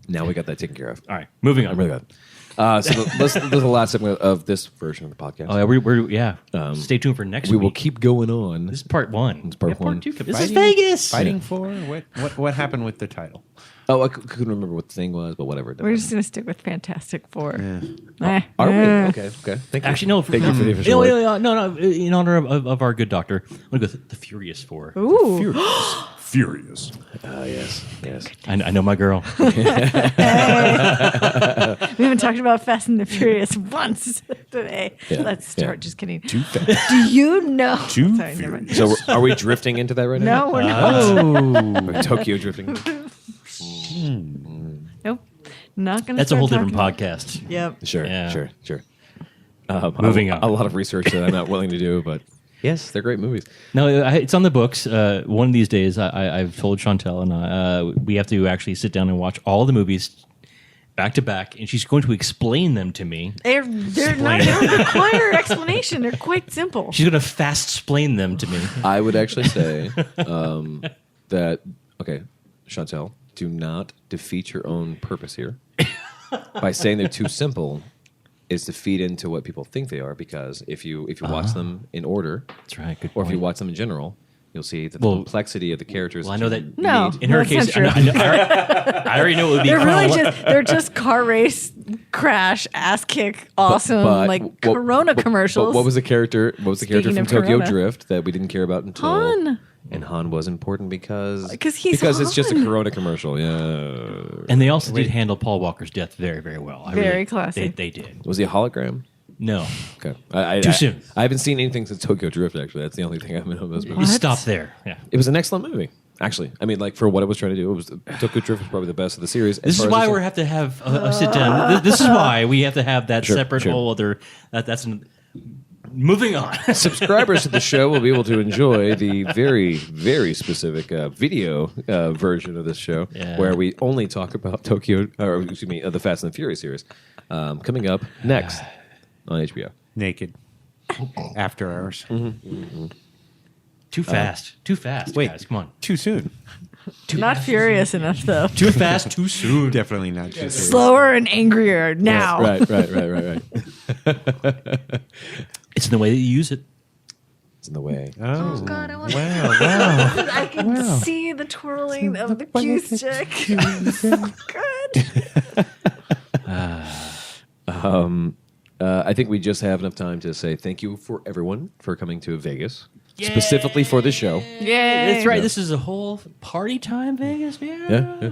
Now we got that taken care of. All right. Moving on. I'm really glad. So this is the last segment of this version of the podcast. Oh, yeah, we're Stay tuned for next we week. will keep going on. This is part one. It's part Yeah, one. Part two. This Fighting- is Vegas. Fighting for what happened with the title? Oh, I couldn't remember what the thing was, but whatever. We're just going to stick with Fantastic Four. Are we? Okay. Thank you. Actually, no. Thank you for the official word. No. In honor of our good doctor, I'm gonna go with the Furious Four. Ooh. Furious. Yes. I know my girl. We haven't talked about Fast and the Furious once today. Yeah. Let's start. Yeah. Just kidding. Too fast. Do you know? Too Sorry, never mind. So are we drifting into that right now? No, we're not. Or Tokyo drifting. Nope. Not going to. That's a whole different podcast. Yep. Sure. Yeah. Sure. Moving on. A lot of research that I'm not willing to do, but Yes, they're great movies. No, it's on the books. One of these days, I've told Chantel and we have to actually sit down and watch all the movies back to back, and she's going to explain them to me. They're not. They don't require explanation. They're quite simple. She's going to fast-splain them to me. I would actually say that, okay, Chantel, do not defeat your own purpose here by saying they're too simple. Is to feed into what people think they are, because if you watch them in order, That's right. Good or if point. you watch them in general, you'll see that the Well, complexity of the characters. Well, I know that No. in her that's case, not I, true. I already know it would be. They're really chronolo- they're just car race, crash, ass kick, awesome, like what- Corona commercials. But what was the character? What was the character Speaking from of Tokyo Corona. Drift that we didn't care about until Han. And Han was important because 'Cause he's it's just a Han. Corona commercial. Yeah, And they also did handle Paul Walker's death very, very well. Very classy. They did. was he a hologram? No, Okay, Too soon. I haven't seen anything since Tokyo Drift. Actually, that's the only thing I've been on those you movies. What? stop there. Yeah. It was an excellent movie. Actually, I mean, like for what it was trying to do, it was Tokyo Drift was probably the best of the series. This is why we have to have a sit down. This is why we have to have that Sure, separate sure. whole other. Moving on. subscribers to the show will be able to enjoy the very, very specific video version of this show, Yeah. where we only talk about the Fast and the Furious series, coming up next on HBO. Naked. After hours. Too fast. Too fast. Wait. Guys, come on. Too soon. Not furious enough though. Too fast. Too soon. Definitely not too soon. Slower and angrier now. Right. It's in the way that you use it. It's in the way. Oh, God, I want wow. I can see the twirling of the cue stick. Good. I think we just have enough time to say thank you for everyone for coming to Vegas, specifically for the show. Yay. That's right. This is a whole party time, Vegas. Yeah.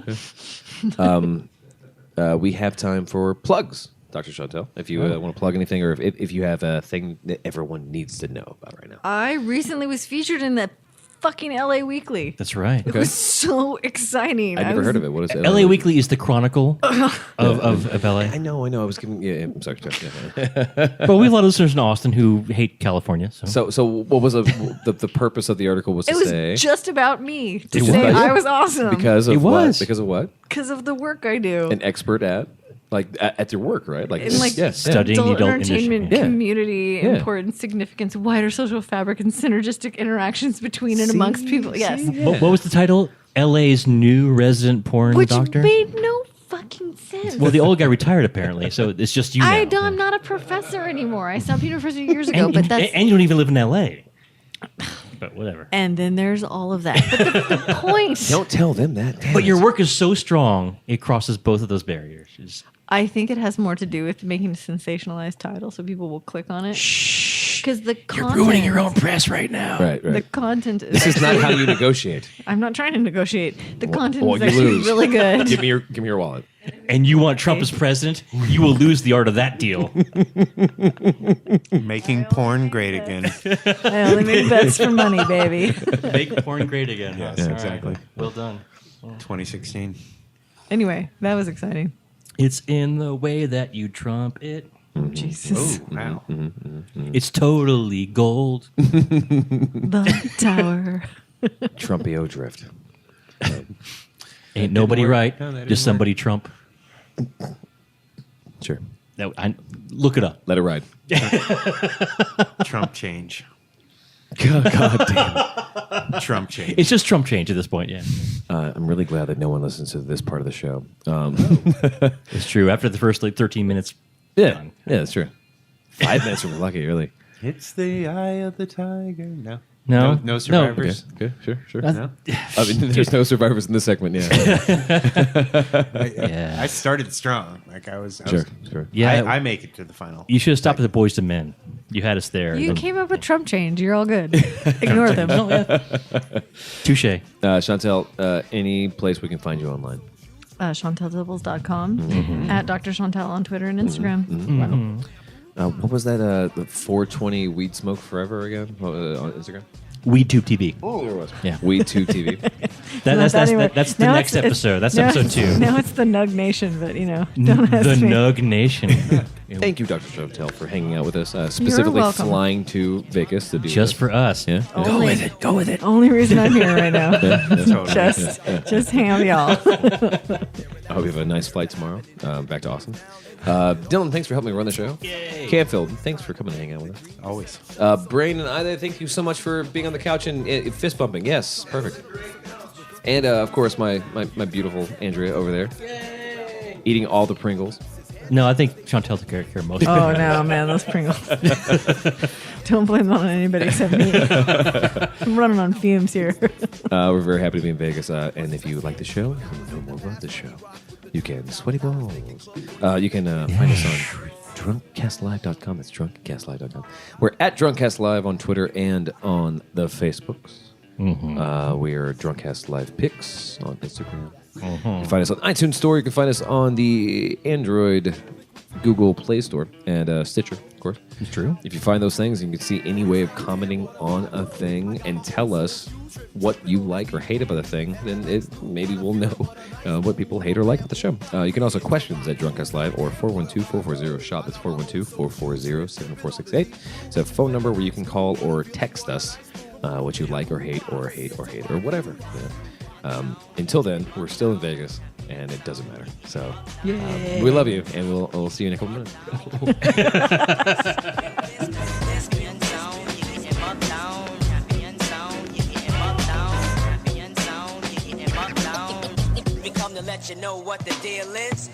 We have time for plugs, Dr. Chantel, if you want to plug anything, or if you have a thing that everyone needs to know about right now. I recently was featured in the fucking LA Weekly. That's right. It was so exciting. I never heard of it. What is it? LA Weekly is the chronicle of LA. I know. I was giving. Yeah, I'm sorry. But we have a lot of listeners in Austin who hate California. So, So what was the purpose of the article was to It was say just about me to It say was. I was awesome because of It was. what? Because of what? because of the work I do. An expert at at your work, right? Like In, like, studying adult adult entertainment industry. Yeah. community, Yeah. importance, significance, wider social fabric, and synergistic interactions between and amongst people. Yes. What was the title? LA's new resident porn Which doctor? made no fucking sense. Well, the old guy retired apparently, so it's just you now. I'm not a professor anymore. I stopped university years ago, And, but that's and you don't even live in LA. But whatever. and then there's all of that. But the point, Don't tell them that. Damn But it. your work is so strong, it crosses both of those barriers. It's- I think it has more to do with making a sensationalized title, so people will click on it. Because the content, press right now. Right. the content is. This is not how you negotiate. I'm not trying to negotiate. The content well, is you actually lose. really good. Give me your wallet. And you want Trump as president, you will lose the art of that deal. Making porn great again. I only make bets for money, baby. Make porn great again. Yes, All right. exactly. Well done. 2016. Anyway, that was exciting. It's in the way that you trump it. Jesus. Wow. It's totally gold. The tower. Trumpio drift. Ain't nobody work. right, No, that didn't just somebody Trump. Sure. Look it up. Let it ride. Trump change. God damn. Trump change. It's just Trump change at this point, yeah. I'm really glad that no one listens to this part of the show. It's true. After the first 13 minutes, Yeah, that's true. 5 minutes if we're lucky, really. It's the eye of the tiger. No. No. No survivors. Okay, sure. No. I mean, there's no survivors in this segment. Yeah, Yeah. I started strong. Like I was. sure. Yeah. I make it to the final. You should have stopped at the Boys to Men. You had us there. You came up with Trump change. You're all good. Ignore them. Touche. Chantel, any place we can find you online? ChantelDibbles.com, at Dr. Chantel on Twitter and Instagram. What was that? The 420 Weed Smoke Forever again? What was it, on Instagram? WeedTube TV. Oh, there it was. Yeah. Weed2 TV. That's Anyway, the now next it's- episode. That's now episode it's- 2. Now it's the Nug Nation, but don't ask The me. Nug Nation. Thank you, Dr. Chantel, for hanging out with us, specifically welcome. flying to Vegas to be Just with for us. us. Yeah. Go with it. Go with it. Only reason I'm here right now. Totally. just hang out, y'all. I hope you have a nice flight tomorrow back to Austin. Dylan, thanks for helping me run the show. Yay. Canfield, thanks for coming to hang out with us. Always. Brain and Ida, thank you so much for being on the couch and fist bumping. Yes, perfect. And of course, my beautiful Andrea over there, eating all the Pringles. No, I think Chantel took care of most of Oh it. no, man, those Pringles. Don't blame that on anybody except me. I'm running on fumes here. We're very happy to be in Vegas. And if you like the show, you want to know more about the show, you can sweaty balls. You can find us on drunkcastlive.com. That's drunkcastlive.com. We're at drunkcastlive on Twitter and on the Facebooks. We are Drunkcast Live Pics on Instagram. You can find us on iTunes Store. You can find us on the Android Google Play Store and Stitcher, of course. It's true. If you find those things, you can see any way of commenting on a thing and tell us what you like or hate about a thing. Then maybe we'll know what people hate or like about the show. You can also questions at Drunkcast Live or 412-440-SHOT. That's 412-440-7468. It's a phone number where you can call or text us what you like or hate or whatever. Until then, we're still in Vegas, and it doesn't matter. So we love you, and we'll see you in a couple minutes. We come to let you know what the deal is.